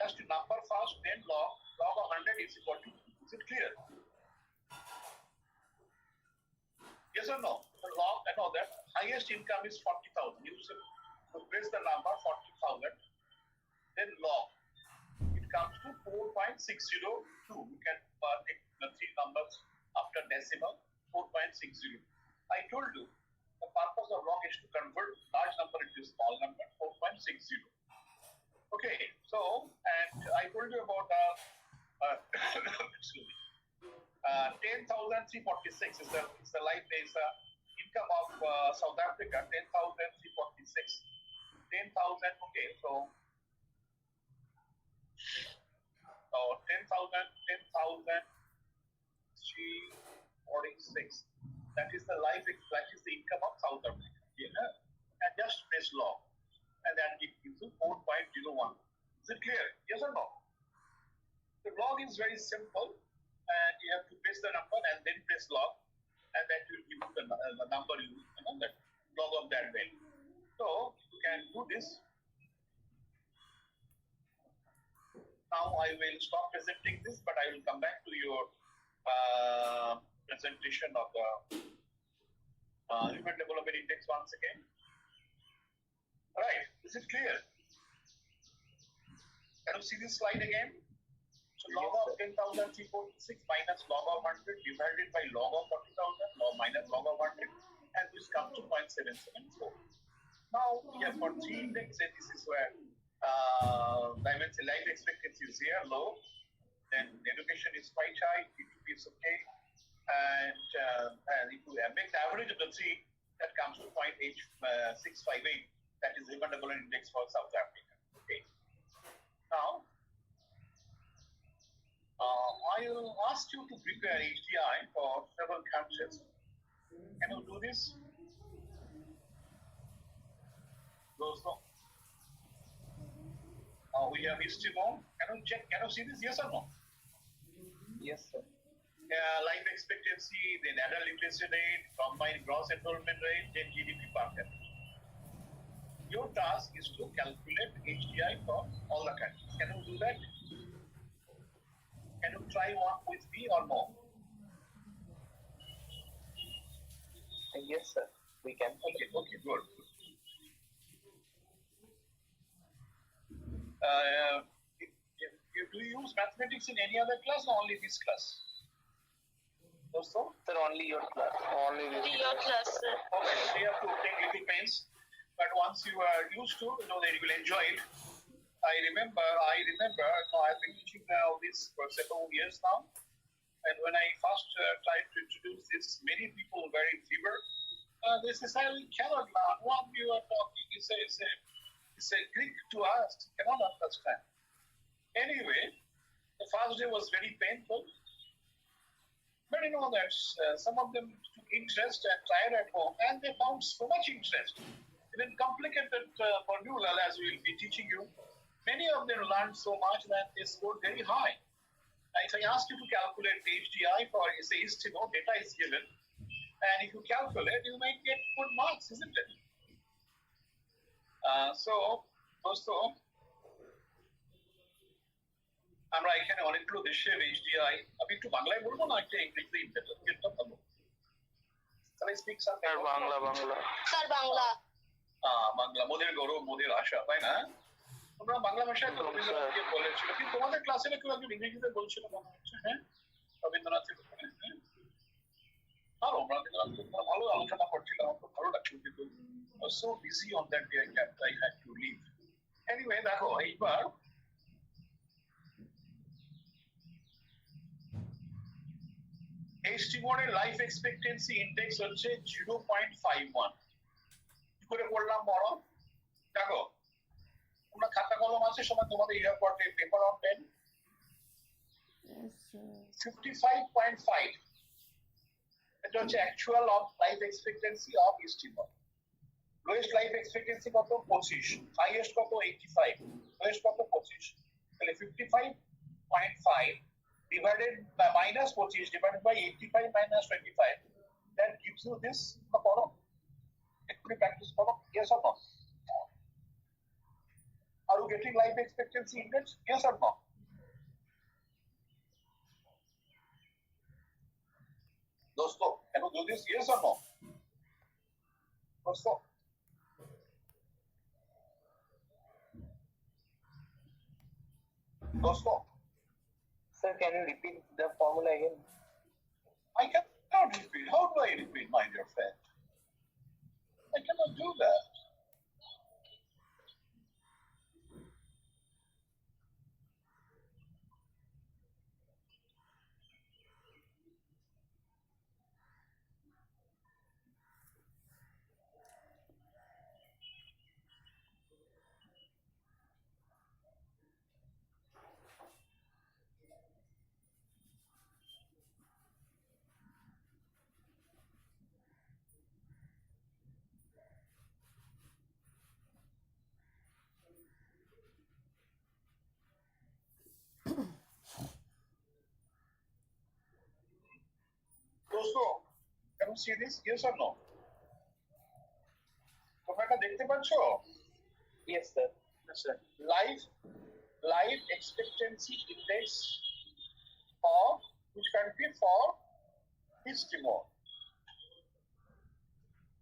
Just number first, then log. Log of 100 is equal to 2. Is it clear? Yes or no? The log, I know that highest income is 40,000. You press the number 40,000, then log. It comes to 4.602. You can take the three numbers after decimal, 4.60. I told you, the purpose of log is to convert large number into small number, 4.60. Okay, so, and I told you about 10,346 is the income of South Africa, 10,346. 10,000, okay, so 10,346. That is the income of South Africa. Yeah? And just press log, and that gives you 4.01. Is it clear? Yes or no? The log is very simple, and you have to press the number and then press log, and that will give you the number that log of that value. So you can do this. Now I will stop presenting this, but I will come back to your presentation of the Human Development Index once again. All right, is it clear? Can you see this slide again? So log of 10,346 minus log of 100 divided by log of 40,000, log minus log of 100, and this comes to 0.774. Now we have got 3 index, and this is where life expectancy is here low, then education is quite high, GDP is okay, and if you make the average of the 3, that comes to 0.8658. That is Human Development Index for South Africa. Okay. Now I will ask you to prepare HDI for several countries. Can you do this? We have history mode. Can you check? Can you see this? Yes or no? Yes, sir. Life expectancy, then adult literacy rate, combined gross enrollment rate, then GDP per capita. Your task is to calculate HDI for all the countries. Can you do that? Can you try one with me or no? Yes, sir. We can. Okay, good. Do you use mathematics in any other class or only this class? Also? Sir, only your class. Only your class, sir. Okay, so you have to take little pains, but once you are used to, you will enjoy it. I remember, I've been teaching now this for several years now, and when I first tried to introduce this, many people were in fever. They say, I cannot learn what you are talking. It's a Greek to us, cannot understand. Anyway, the first day was very painful. But you know that some of them took interest and tried at home, and they found so much interest. Even complicated formula, as we will be teaching you, many of them learned so much that they scored very high. If I ask you to calculate HDI for say estimo, data is given, and if you calculate, you might get good marks, isn't it? So, also, আমরা এখানে অনেকগুলো দেশের HDI, আমি একটু বাংলায় বলবো না একটা ইংরেজিতে ইন্টারপ্রেটটা ভালো। Can I speak something? Bangla sir Bangla Bangla মোদের গৌরব মোদের আশা, তাই না? তোমরা বাংলা ভাষায় তো রবীন্দ্রনাথকে বলেছিল, কিন্তু তোমাদের ক্লাসে কেউ একজন ইংরেজিতে বলছিল মনে হচ্ছে, হ্যাঁ রবীন্দ্রনাথের উপরে, হ্যাঁ আর রবীন্দ্রনাথ ভালো আলোচনা করছিল, আমার খুব ভালো লাগছিল, কিন্তু so busy on that day I had to leave. Anyway, দেখো এইবার এস্টিমেটেড লাইফ এক্সপেক্টেন্সি ইনডেক্স হচ্ছে 0.51। কি করে করলাম বড়? দেখো তোমরা খাতা কলম আছে সময় তোমাদের এয়ারপোর্টে পেপার অন পেন 55.5 এটা হচ্ছে actual of life expectancy of estimate. Lowest life expectancy কত? 25। হাইয়েস্ট কত? 85। লোয়েস্ট কত? 25। তাহলে 55.5 divided by minus 25 divided by 85 minus 25, that gives you this. Follow? Actually practice follow. Yes or no? Are you getting life expectancy index? Yes or no? Dosto, can you do this? Yes or no? Dosto. Dosto. Sir, can you repeat the formula again? I cannot repeat. How do I repeat, my dear friend? I cannot do that. Dosto, can you see this? Yes or no? তোমরা এটা দেখতে পাচ্ছো? Yes, sir. Life expectancy index of which country? For East Timor.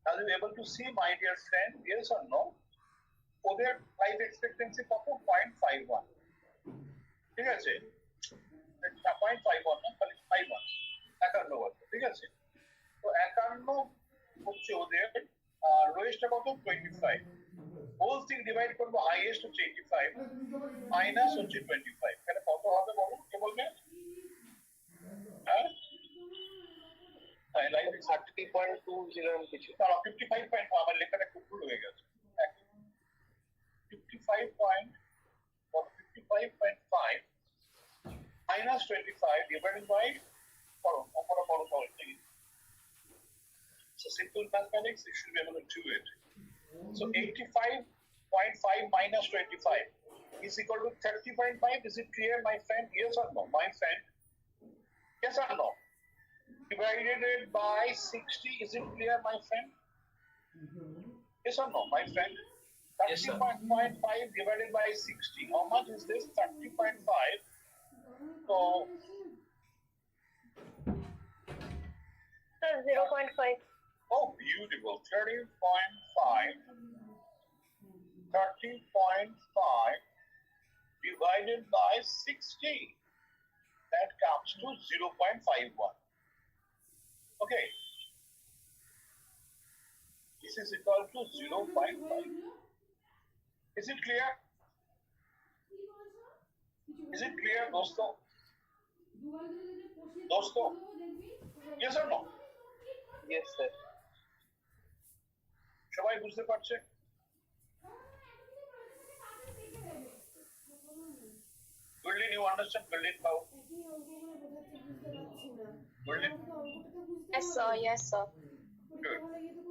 Are you able to see, my dear friend? Yes or no? ওদের life expectancy কত? 0.51। ঠিক আছে, 0.51 না, খালি 51, 51 বছর। ঠিক আছে, তো 51 হচ্ছে ওদের, আর লোয়েস্টটা কত? 25। হোল থিং ডিভাইড করবো, হাইয়েস্ট হচ্ছে 85 মাইনাস হচ্ছে 25, তাহলে কত হবে বলো? কে বলবে? হ্যাঁ, লাইফ 30.20 কিছু। তার 55. আমার লেখাটা খুব ভুল হয়ে গেছে। 55.5 minus 25 divided by so simple mathematics, you should be able to do it. So 85.5 minus 25 is equal to 30.5. Is it clear, my friend? Yes or no, my friend? Yes or no? Divided by 60, is it clear, my friend? Yes or no, my friend? 30.5 divided by 60. How much is this? 30.5. So 0.5 oh, beautiful. 30.5 divided by 60. That comes to 0.51. Okay. This is equal to 0.5. Is it clear? Is it clear, dosto? Dosto? Yes or no? Yes, sir. সবাই বুঝতে পারছে? Berlin, you understand Berlin how? Berlin? Yes, sir. Yes, sir. Good.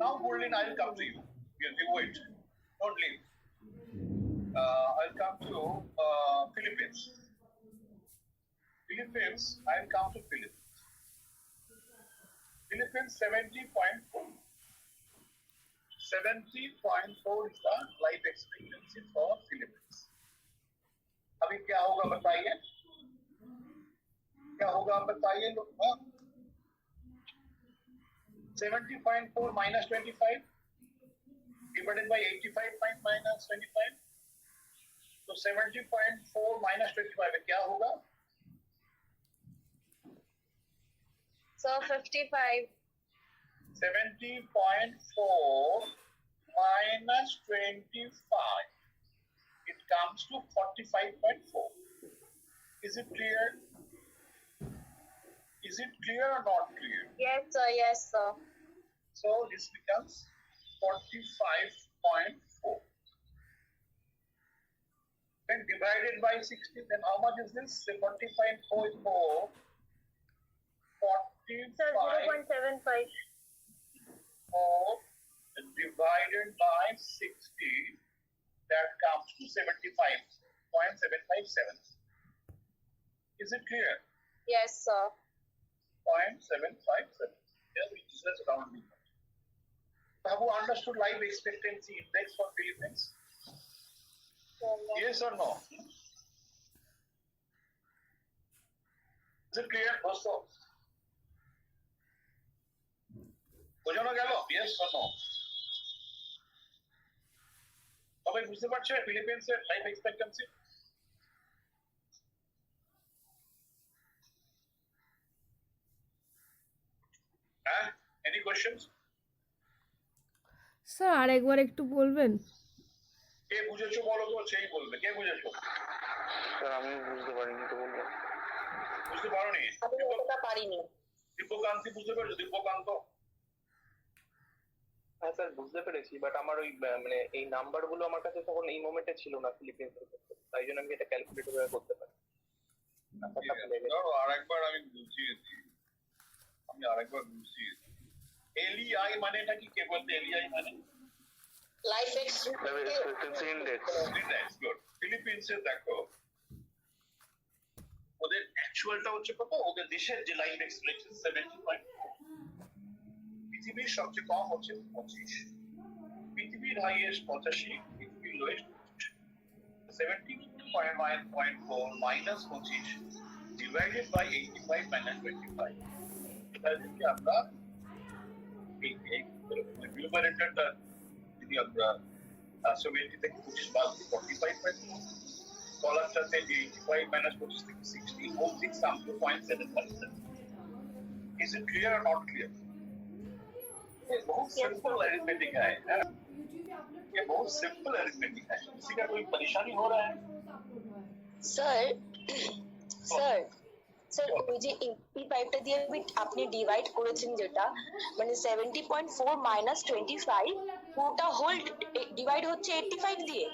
Now, Berlin, I'll come to you. You wait. Don't leave. I'll come to Philippines. Philippines, I'll count to Philippines. Philippines 70.4. 70.4 is the life expectancy for Philippines. अभी क्या होगा बताइए? क्या होगा आप बताइए लोग? 70.4 minus 25 divided by 85 minus 25. तो 70.4 minus 25 में क्या होगा? So 55. 70.4 minus 25. It comes to 45.4. Is it clear? Is it clear or not clear? Yes, sir. Yes, sir. So this becomes 45.4. Then divided by 60, then how much is this? 40.4 is more. 45. Sir, 0.75. Divided by 60, that comes to 75.757. Is it clear? Yes, sir. 0.757. Yeah, which is just rounding. Have you understood life expectancy index for Philippines? Yes or no? Is it clear? Also, বোঝানো গেল? Yes or no? সবাই বুঝতে পারছে ফিলিপিন্সের life expectancy? হ্যাঁ? Any questions? Sir আরেকবার একটু বলবেন? কে বুঝেছো বলো তো, সেই বলবে। কে বুঝেছো? স্যার আমি বুঝতে পারিনি তো বলবো। বুঝতে পারোনি? আমি ওটা পারিনি। দীপকান্তি বুঝতে পেরেছো? দীপকান্ত? হ্যাঁ স্যার বুঝতে পেরেছি, বাট আমার ওই মানে এই নাম্বার গুলো আমার কাছে তখন এই মোমেন্টে ছিল না ফিলিপিন্সের ক্ষেত্রে, তাই জন্য আমি এটা ক্যালকুলেট করে করতে পারি। ধরো আরেকবার আমি বুঝিয়ে দিই। LEI মানে এটা কি? কে বলতে LEI মানে? Life expectancy index. গুড। ফিলিপিন্সে দেখো ওদের অ্যাকচুয়ালটা হচ্ছে কত? ওদের দেশের যে লাইফ এক্সপেক্টেন্সি 70. পৃথিবীর সবচেয়ে কম হচ্ছে 25, পৃথিবীর হাইয়েস্ট 85, পৃথিবীর lowest 70.4 minus 25 divided by 85 minus 25. এটা যদি আমরা এই নিউমারেটরটা যদি আমরা 70 থেকে 25 বাদ দিই 45.4, কলারটাতে 85 minus 25 থেকে 60, both things come to 0.757. Is it clear or not clear? ये बहुत सिंपल अरिथमेटिक है। ये बहुत सिंपल अरिथमेटिक है। किसी का कोई परेशानी हो रहा है? স্যার ওই যে 85টা দিয়ে আপনি ডিভাইড করেছেন যেটা মানে 70.4 মাইনাস 25 পুরোটা হোল ডিভাইড হচ্ছে 85 দিয়ে।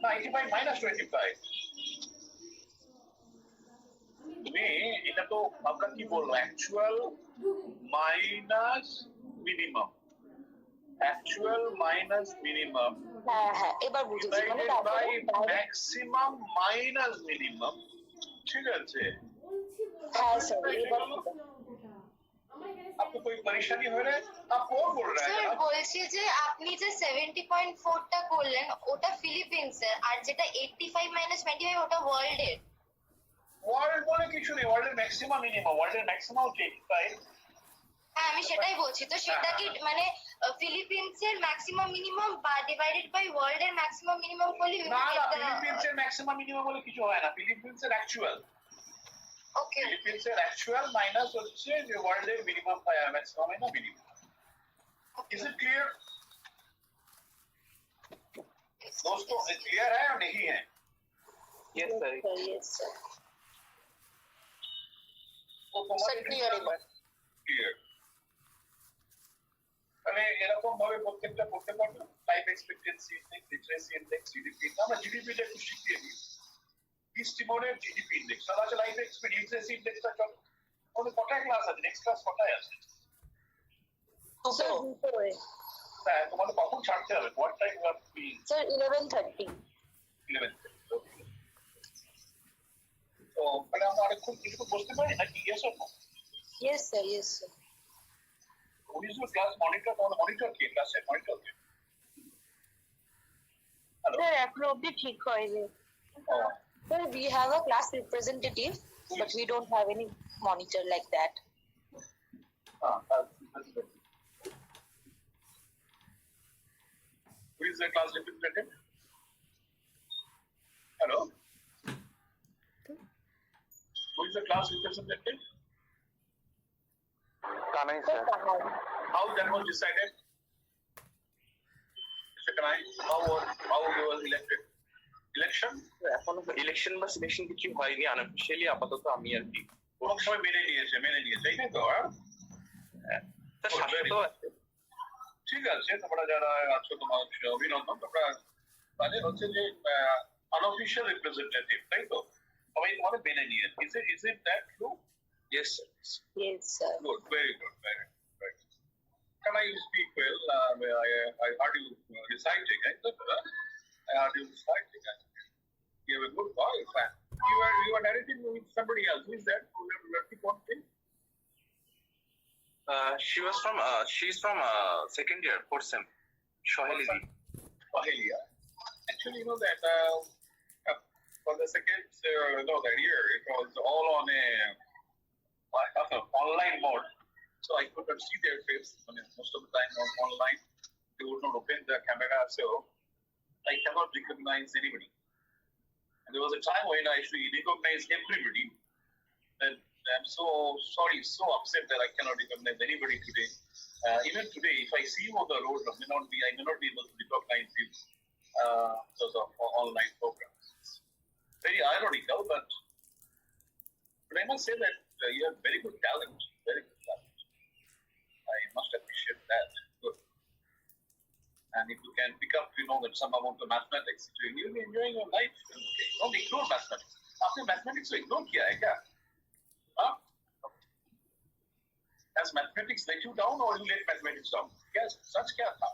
না 85 minus 25। তুমি এটা তো আমরা কি বলবো? Actual minus minimum. Actual minus minimum. হ্যাঁ এবার বুঝেছি, মানে ম্যাক্সিমাম মাইনাস মিনিমাম। ঠিক আছে? হ্যাঁ স্যার এবার आपको कोई परेशानी हो रहा है? आप कौन बोल रहा है? স্যার বলছি যে আপনি যে 70.4টা করলেন ওটা ফিলিপিন্সের, আর যেটা 85 minus 25 ওটা ওয়ার্ল্ডের। ওয়ার্ল্ড বলে কিছু নেই, ওয়ার্ল্ডের ম্যাক্সিমাম মিনিমাম, ওয়ার্ল্ডের ম্যাক্সিমাম 85। হ্যাঁ আমি সেটাই বলছি, তো সেটা কি মানে ফিলিপিন্সের ম্যাক্সিমাম মিনিমাম বা ডিভাইডেড বাই ওয়ার্ল্ডের ম্যাক্সিমাম মিনিমাম করলে না ফিলিপিন্সের ম্যাক্সিমাম মিনিমাম বলে কিছু হয় না, ফিলিপিন্সের অ্যাকচুয়াল। ওকে ফিলিপিন্সের অ্যাকচুয়াল মাইনাস হচ্ছে যে ওয়ার্ল্ডের মিনিমাম ম্যাক্সিমাম है ना मिनिमम। इज इट क्लियर दोस्तों? क्लियर है और नहीं है? Yes sir. तो तुम्हारे ক্লিয়ার এবার ক্লিয়ার। মানে এরকম ভাবে প্রত্যেকটা করতে পারবে। Life expectancy index, literacy index, GDP. আমরা জিডিপিটা একটু শিখিয়ে দিই। ইস্ট টিমোরের জিডিপি ইনডেক্স, আর আছে লাইফ এক্সপেক্টেন্সি ইনডেক্সটা চলো। ওদের কটা ক্লাস আছে? নেক্সট ক্লাস কটায় আছে? হ্যাঁ তোমাদের কখন ছাড়তে হবে? What time you have to be? Sir 11:30। 11:30। Okay. তো মানে আমরা আরেকক্ষণ কিছু বসতে পারি নাকি? Yes or no? Yes, sir. Yes, sir. Who is your class monitor? Monitor কে? ক্লাসের মনিটর কে? হ্যালো? স্যার এখনো অব্দি ঠিক হয়নি। Sir, we have a class representative, but we don't have any monitor like that. Who is the class representative? Hello? Who is the class representative? Kanai sir. How that was decided? Mr. Kanai, how you was elected? Election? এখনো election বা selection কিছু হয়নি, unofficially আপাতত আমি আর কি কোন সময় মেনে নিয়েছে, তাই না তো? স্যার শাশ্বত আছে। ঠিক আছে, তোমরা যারা আছো তোমার অভিনন্দন। তোমরা মানে হচ্ছে যে আনঅফিশিয়াল রিপ্রেজেন্টেটিভ, তাই তো? সবাই তোমাদের মেনে নিয়েছে। Is it that true? Yes sir. Yes, sir. Good, very good, very good. Very good. Can I speak well? I heard you reciting, right? I heard you reciting. You have a good voice. You are narrating with somebody else. Who is that? Who have keep on saying? She's from second year, fourth sem. Shoheli. Pahelia. Actually, you know that for the second that year, it was all on a online mode, so I could not see their face. I mean, most of the time on online, they would not open the camera, so I cannot recognize anybody. And there was a time when I actually recognized everybody, and I'm so sorry, so upset that I cannot recognize anybody today. Even today, if I see you on the road, I may not be able to recognize you because of online programs. It's very ironical, but I must say that you have very good talent, very good talent. I must appreciate that. Good. And if you can pick up, that some amount of mathematics, you'll be enjoying your life. Okay. Don't ignore mathematics. After mathematics, you ignore kiya hai kya? Huh? Has mathematics let you down or you let mathematics down? Yes, such kya tha?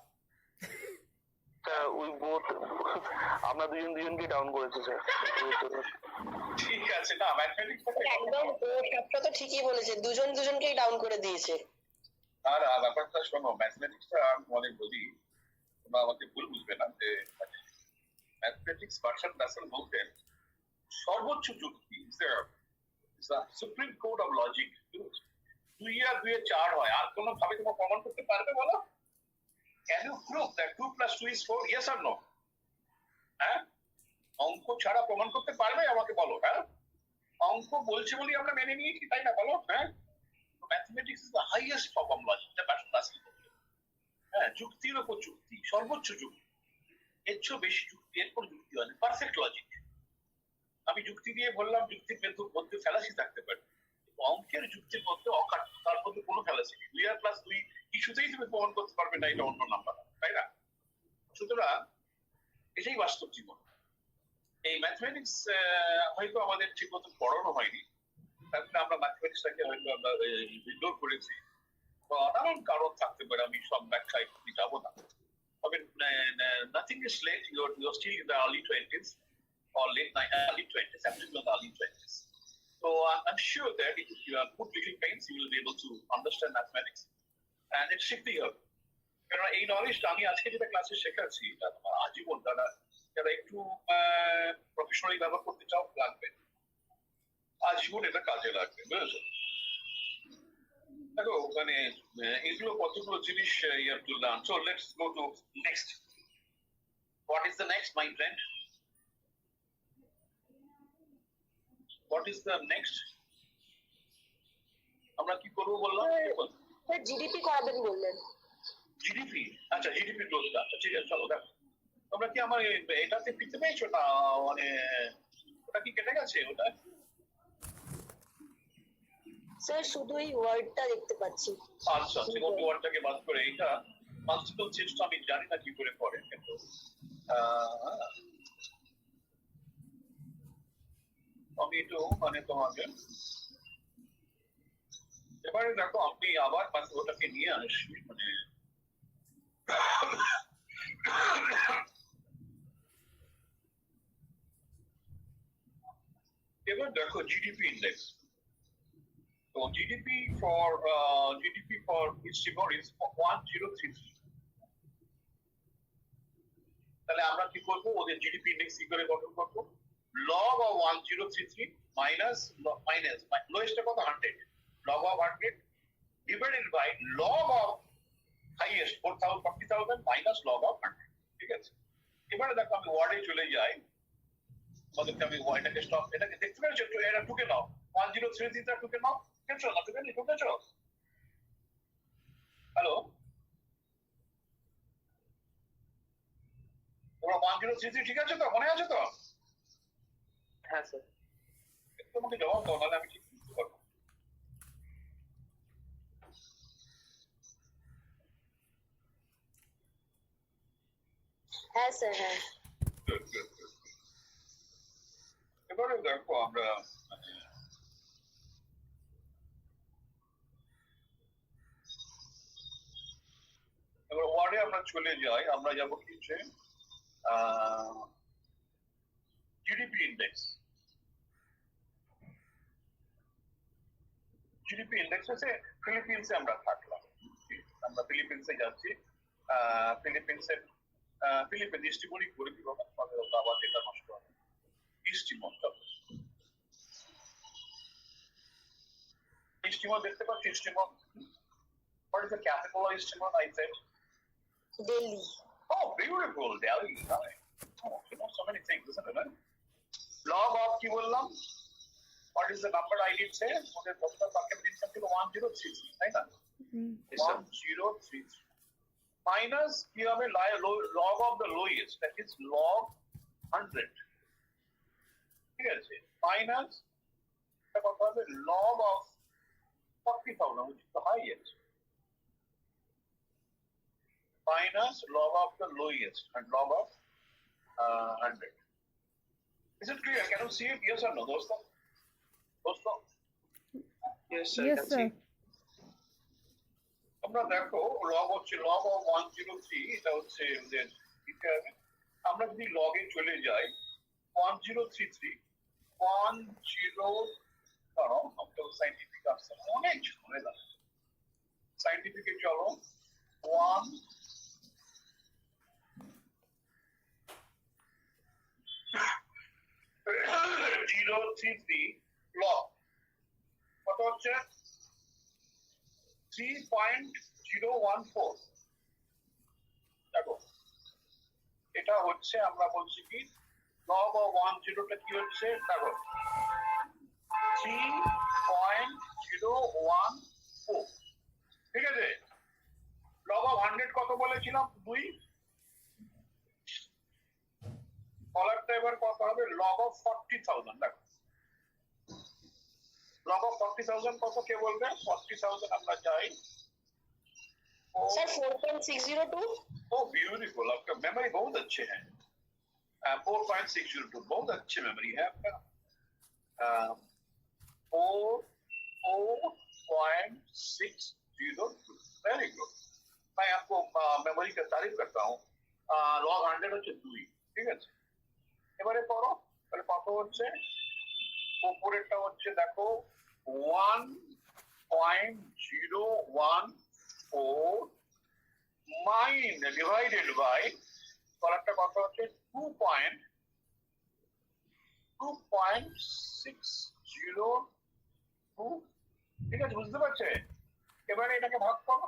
We both, আমরা দুজনকে down করেছি sir. ঠিক আছে, না mathematics একদম সবটা তো ঠিকই বলেছে, দুজনকেই ডাউন করে দিয়েছে। আর ব্যাপারটা শোনো, ম্যাথমেটিক্সটা আমি তোমাদের বলি, তোমরা আমাকে ভুল বুঝবে না, যে ম্যাথমেটিক্স ভার্সন ক্লাসের বলতে সর্বোচ্চ যুক্তি সুপ্রিম কোর্ট অফ লজিক। 2 আর 2 4 হয়, আর কোনো ভাবে তোমরা প্রমাণ করতে পারবে বলো? Can you prove that 2 + 2 is 4? Yes or no? হ্যাঁ, অঙ্ক ছাড়া প্রমাণ করতে পারবে? আমাকে বলো। হ্যাঁ, অঙ্ক বলছে বলি আমরা মেনে নিয়েছি, তাই না? বলো। হ্যাঁ, mathematics is the highest form of logic, the passion classic. হ্যাঁ, যুক্তির উপর যুক্তি, সর্বোচ্চ যুক্তি, এর চেয়েও বেশি যুক্তি, এরপর যুক্তি হয় পারফেক্ট লজিক। আমি যুক্তি দিয়ে বললাম, যুক্তির মধ্যে ফ্যালাসি থাকতে পারে, অঙ্কের যুক্তির মধ্যে অকাট, তার মধ্যে কোনো ফ্যালাসি নেই। 2 আর + 2 কিছুতেই তুমি প্রমাণ করতে পারবে না এটা অন্য নাম্বার, তাই না? সুতরাং এটাই বাস্তব জীবন। এই ম্যাথমেটিক্স হয়তো আমাদের ঠিক মতো পড়ানো হয়নি, তারপরে আমরা ম্যাথমেটিক্সটাকে হয়তো আমরা ইগনোর করেছি, বা নানান কারণ থাকতে পারে, আমি সব ব্যাখ্যায় যাবো না। তবে nothing is late, you're still in the early 20s or early 20s, absolutely in the early 20s. So I'm sure that if you have put little pains, you will be able to understand mathematics. And it's শিখতেই হবে, কারণ এই নলেজটা আমি আজকে যেটা ক্লাসে শেখাচ্ছি, এটা তোমার আজীবন যারা একটু প্রফেশনালি ব্যবহার করতে চাও, লাগবে আজীবন, এটা কাজে লাগবে, বুঝেছো? দেখো, মানে এগুলো কতগুলো জিনিস you have to learn. So let's go to next. What is the next, my friend? What is the next? আমরা কি করবো বললাম? জিডিপি করাবেন বললেন। জিডিপি, আচ্ছা জিডিপি ক্লোজটা, আচ্ছা ঠিক আছে, চলো দেখো। তোমরা কি আমার এটাতে পিকতে পেয়েছো না? মানে ওটা কি কেটে গেছে ওটা? স্যার শুধু এই ওয়ার্ডটা দেখতে পাচ্ছি। আচ্ছা, সেকেন্ড ওয়ার্ডটাকে বাদ করে এটা মাল্টিপল চেঞ্জটা আমি জানি না কি করে করে, কিন্তু আমি একটু মানে তোমাকে এবারে দেখো, আপনি আবার ওটাকে নিয়ে আসি, মানে এবার দেখো জিডিপি ইন্ডেক্স। তো GDP for east Bengal is 1033। তাহলে আমরা কি করবো, ওদের জিডিপি ইন্ডেক্স কি করে গঠন করবো? লগ অফ 1033 মাইনাস লোয়েস্টটা কত 100, log of 100 divided by log of highest 40,000 minus log of 100। ঠিক আছে, এবারে দেখো আমি ওয়ার্ডে চলে যাই, তোমাদেরকে আমি এটাকে স্টপ, এটাকে দেখতে পেরেছো? এটা টুকে নাও, 1033 টা টুকে নাও, কেছো না টুকেছো? হ্যালো, তোমরা 1033 ঠিক আছে তো, মনে আছে তো? হ্যাঁ স্যার। তোমাকে জবাব দাও, নাহলে আমি ঠিক বুঝতে পারবো। হ্যাঁ স্যার, হ্যাঁ। এবারে দেখো আমরা এবার ওয়ার্ডে আমরা চলে যাই, আমরা যাবো কিসে, জিডিপি ইন্ডেক্স। জিডিপি ইন্ডেক্স হচ্ছে ফিলিপিন্সে আমরা থাকলাম, আমরা ফিলিপিন্সে যাচ্ছি। ফিলিপিন ইস্টিমোরই করে দিব, আমাদের আবার এটা নষ্ট হবে। ইস্টিমোর দেখতে পাচ্ছি, ইস্টিমোর। What is the capital of East Timor? I said Delhi. Oh, beautiful, Delhi. Right. Oh, you know so many things, isn't it? Log of কি বললাম? What is the number I did say? ওদের প্রথম বাক্যের দিনটা ছিল 1033, তাই না? 1033 minus কি হবে, log of the lowest, that is log 100। ঠিক আছে, minus এটা কত হবে, log of 40,000, which is the highest, minus log of the lowest and log of 100. Is it clear? Can you see it? Yes or no, dosto? Yes sir. Yes, sir. আমরা দেখো log হচ্ছে log of 103, এটা হচ্ছে আমরা যদি লগে চলে যাই 1033 কারণ আমাদের সাইন্টিফিক আসছে অনেক মনে লাগে, সাইন্টিফিকে চলো 1033 লগ কত হচ্ছে 3.014। দেখো এটা হচ্ছে, আমরা বলছি কি log of 10 টা কি হচ্ছে, দেখো 3.014। ঠিক আছে, log of 100 কত বলেছিলাম, 2। কলারটা এবার কত হবে, log of 40,000। দেখো log of 40,000 কত, কে বলবে? 40,000 আমরা যাই, सर 4.602। Oh beautiful, आपका मेमोरी बहुत अच्छे हैं। 4.602 बहुत अच्छी मेमोरी है आपका। 4.602 वेरी गुड। मैं आपको मेमोरी का तारीफ करता हूँ। log 100 হচ্ছে 2। ঠিক আছে, এবারে পড়ো, তাহলে কত হচ্ছে, উপরেরটা হচ্ছে দেখো 1.014 মাইন ডিভাইডেড বাই, কলারটা কত হচ্ছে 2.602। ঠিক আছে, বুঝতে পারছে? এবারে এটাকে ভাগ করো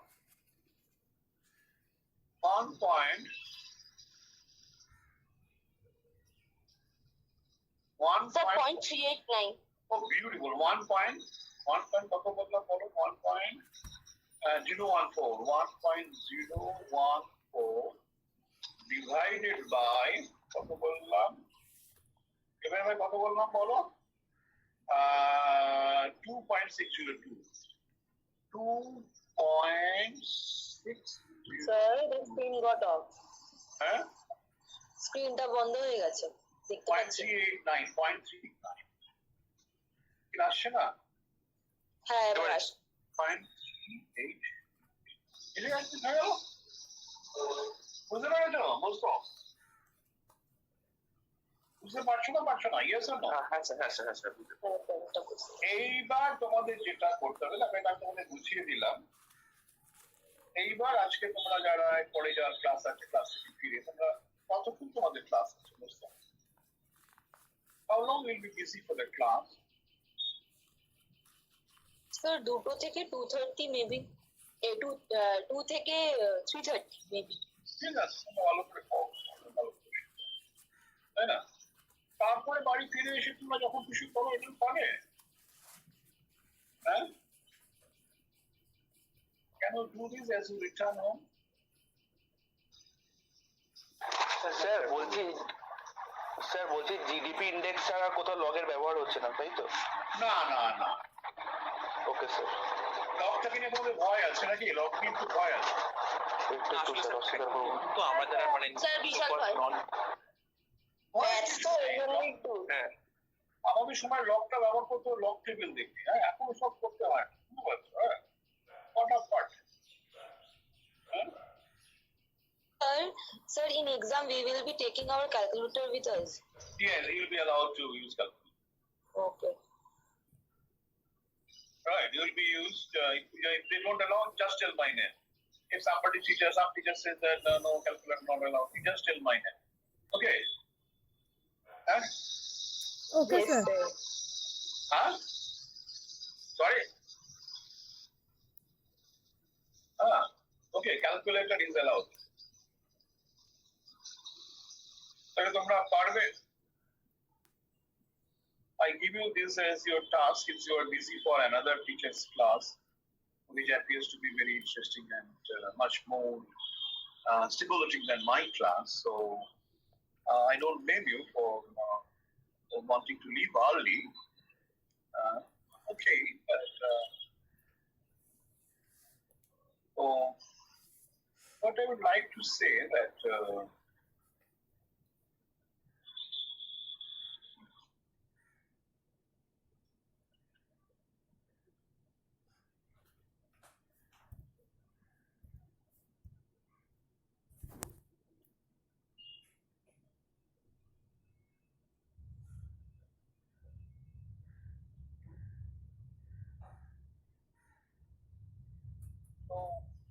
1.1 सर 0.389। Oh, beautiful. 1 point কত বললাম বলো, 1.014 divided by কত বললাম, এবারে কত বললাম বলো, 2.602। 2.6 স্যার স্ক্রিন গট অফ, হ্যাঁ, স্ক্রিনটা বন্ধ হয়ে গেছে, দেখতে পাচ্ছি। 0.389 কি আসছে না? হ্যাঁ এবার আসছে। 0.38 এটা আসছে, হয়ে গেল। বুঝতে পেরেছো? বুঝতে বুঝতে পারছো না ইয়েস আর নো? হ্যাঁ স্যার এইবার তোমাদের যেটা করতে হবে, আমি তোমাদের বুঝিয়ে দিলাম। এইবার আজকে তোমরা যারা পরে যাওয়ার ক্লাস আছে, ক্লাস থেকে ফিরে তোমরা কতক্ষণ তোমাদের ক্লাস আছে বুঝতে? How long will be busy for the class? Sir 2 থেকে 2:30 মেবি, 2 থেকে 3:30 মেবি। ঠিক আছে, তোমরা ভালো করে খাও, ভালো করে, তাই না? তারপরে বাড়ি ফিরে এসে তোমরা যখন খুশি করো এটা পাবে। হ্যাঁ, can you do this as you return home? Sir বলছি জিডিপি ইন্ডেক্স ছাড়া কোথাও লগের ব্যবহার হচ্ছে না, তাই তো? না। Okay sir. লকটাকে নিয়ে তোমাদের ভয় আছে নাকি? লক নিয়ে একটু ভয় আছে। একটু স্যার অস্বীকার করবো। তো আমাদের আর মানে স্যার বিশাল ভয়। তো এজন্যই একটু হ্যাঁ আমাদের সময় লকটা ব্যবহার করতে লক টেবিল দেখি, হ্যাঁ এখন সব করতে হয়, বুঝতে পারছো? হ্যাঁ, ফটাফট। Sir, in exam we will be taking our calculator with us. Yes, you'll be allowed to use calculator. Okay. Right, it will be used. If they don't allow, just tell my name. If some teacher says that no calculator not allowed, you just tell my name. Okay. Huh? Okay, Yes, sir. sir. Huh? Sorry. Okay, calculator is allowed. তাহলে তোমরা পারবে? I give you this as your task if you are busy for another teacher's class, which appears to be very interesting and much more stimulating than my class. So I don't blame you for wanting to leave early. Okay, but so what I would like to say that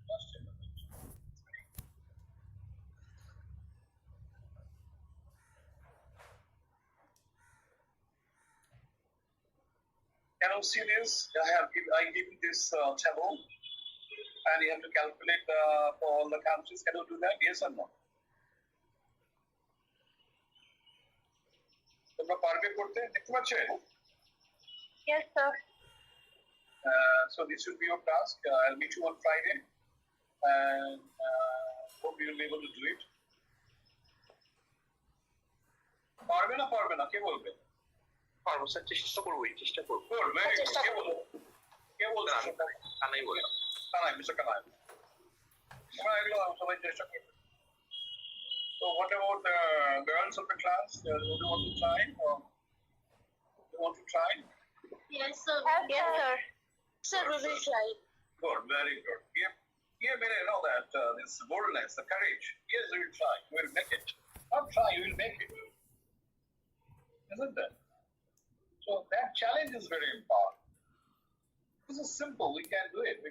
just a minute. Can you see this? I give you this table, and you have to calculate for all the countries. Can you do that? Yes or no? তোমরা পারবে করতে? দেখতে পাচ্ছেন? Yes, sir. So this will be your task. I'll meet you on Friday, and hope you will be able to do it. পারবে না কে বলবে? পারবো sir, চেষ্টা করবো। করবে কে বলছে? কানাই বললাম। কানাই, মিস্টার কানাই। তোমরা এগুলো সবাই চেষ্টা করবে। So what about the girls of the class? Do you want to try? Or you want to try? Yes, sir. Yes, sir. Sir, we will try. Good, very good. Give me, you know, that this boldness, the courage. Yes, you will try. You will make it. Not try, you will make it. Isn't it? So that challenge is very important. This is simple. We can do it. We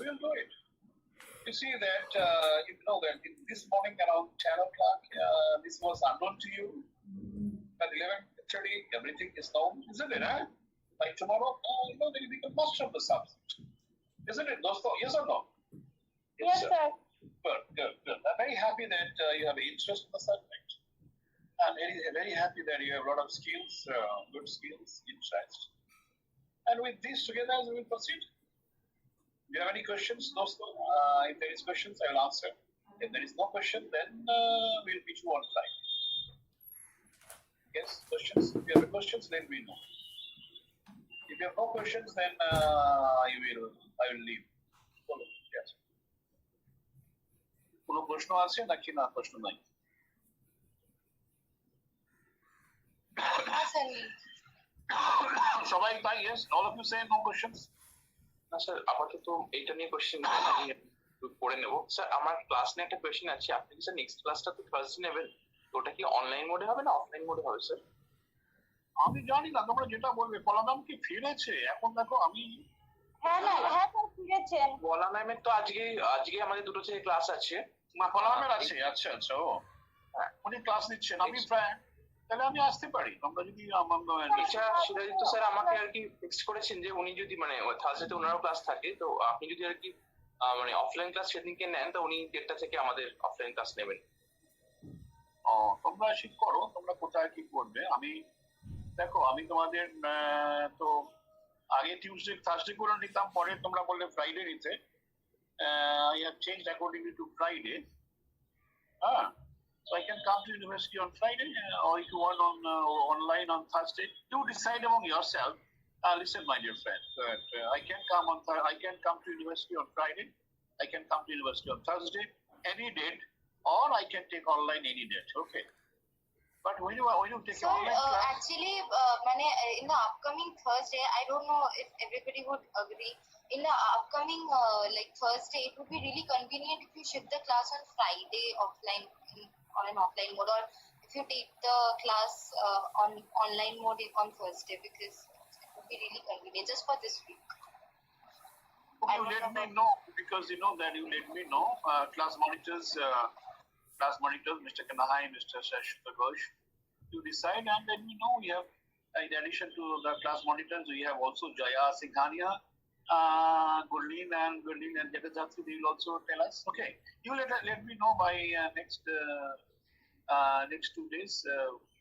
will do it. You see that, you know that this morning around 10 o'clock, this was unknown to you. At 11:30, everything is known, isn't it? Huh? Like tomorrow, you know, they will become master of the subject. Isn't it? Yes or no? Yes, sir. Good. I'm very happy that you have interest in the subject. I'm very happy that you have a lot of skills, good skills, interest. And with these together, we will proceed. Do you have any questions? If there is questions, I will answer. If there is no question, then we'll meet you on Friday. Yes, questions? If you have questions, let me know. If you have no questions, then I will leave. Yes. কোনো প্রশ্ন আছে নাকি না প্রশ্ন নাই? সবাই তাই? Yes, all of you say no questions. না স্যার, আপাতত এইটা নিয়ে কোশ্চেন আমি পড়ে নেবো। স্যার আমার ক্লাস নিয়ে একটা কোয়েশ্চেন আছে, আপনি কি স্যার নেক্সট ক্লাসটা তো থার্সডে নেবেন? তো ওটা কি অনলাইন মোডে হবে না অফলাইন মোডে হবে স্যার? আমি জানি না, তোমরা যেটা বলবে। পলা ম্যাম কি ফিরেছে এখন? দেখো আমি হ্যাঁ স্যার ফিরেছেন। বলা ম্যামের তো আজকে আমাদের দুটো থেকে ক্লাস আছে। পলা ম্যামের আছে? আচ্ছা আচ্ছা, ও হ্যাঁ, উনি ক্লাস নিচ্ছেন। আমি প্রায় তাহলে আমি আসতে পারি, তোমরা যদি আমার সিরাজিত স্যার আমাকে আর কি ফিক্স করেছেন যে উনি যদি মানে থার্সডেতে ওনারও ক্লাস থাকে, তো আপনি যদি আর কি মানে অফলাইন ক্লাস সেদিনকে নেন, তো উনি 1:30 থেকে আমাদের অফলাইন ক্লাস নেবেন। তোমরা ঠিক করো তোমরা কোথায় কি করবে। আমি দেখো আমি তোমাদের তো আগে টিউসডে থার্সডে করে নিতাম, পরে তোমরা বললে ফ্রাইডে নিতে। I have changed accordingly to Friday. So I can come to university on Friday, or if you want on online on Thursday. You decide among yourself. Listen, my dear friend, that I can come to university on Friday. I can come to university on Thursday, any date, or I can take online any date. Okay. But when you take Sir, online class, actually, in the upcoming Thursday, I don't know if everybody would agree. In the upcoming like Thursday, it would be really convenient if you shift the class on Friday offline on an offline mode, or if you take the class on online mode on Thursday, because it would be really convenient just for this week. okay, you let me know, because you know that you let me know. Class monitors, Mr. Kanahai, Mr. Shashwat Ghosh, you decide and let me know. We have, in addition to the class monitors, we have also Jaya Singhania, Gurleen and Jagadjatri. They will also tell us. Okay, you let me know by next 2 days.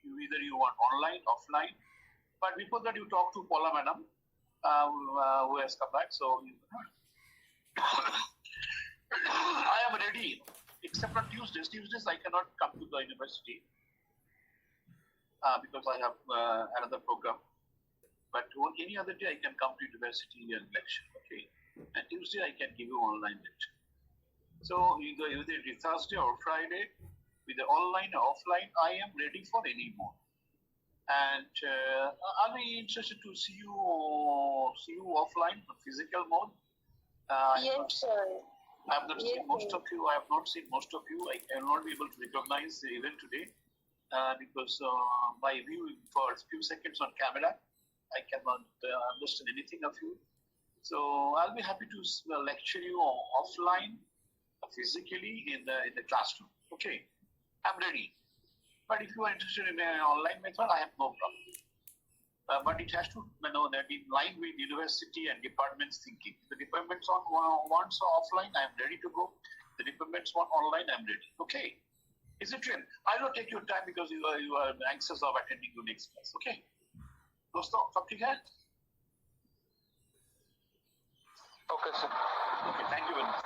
Either you want online, offline. But before that, you talk to Paula Madam, who has come back. So I am ready, except on Tuesdays. Tuesdays I cannot come to the university because I have another program. But on any other day I can come to university and lecture. Okay, and Tuesday I can give you online lecture. So either it is Thursday or Friday, with the online or offline, I am ready for any mode. And I'll be interested to see you offline, physical mode. Yes sir. I have not seen most of you. I have not seen most of you. I will not be able to recognize even today because by viewing for a few seconds on camera, I cannot understand anything of you. So I'll be happy to lecture you offline, physically in the classroom. Okay, I'm ready. But if you are interested in an online method, I have no problem. But it has to know that in line with university and departments thinking. The departments wants offline, I am ready to go. The departments want online, I am ready. Okay. Is it real? I will not take your time because you are anxious of attending your next class. Okay. दोस्तों सब ठीक है? Okay, sir. Okay, thank you very much.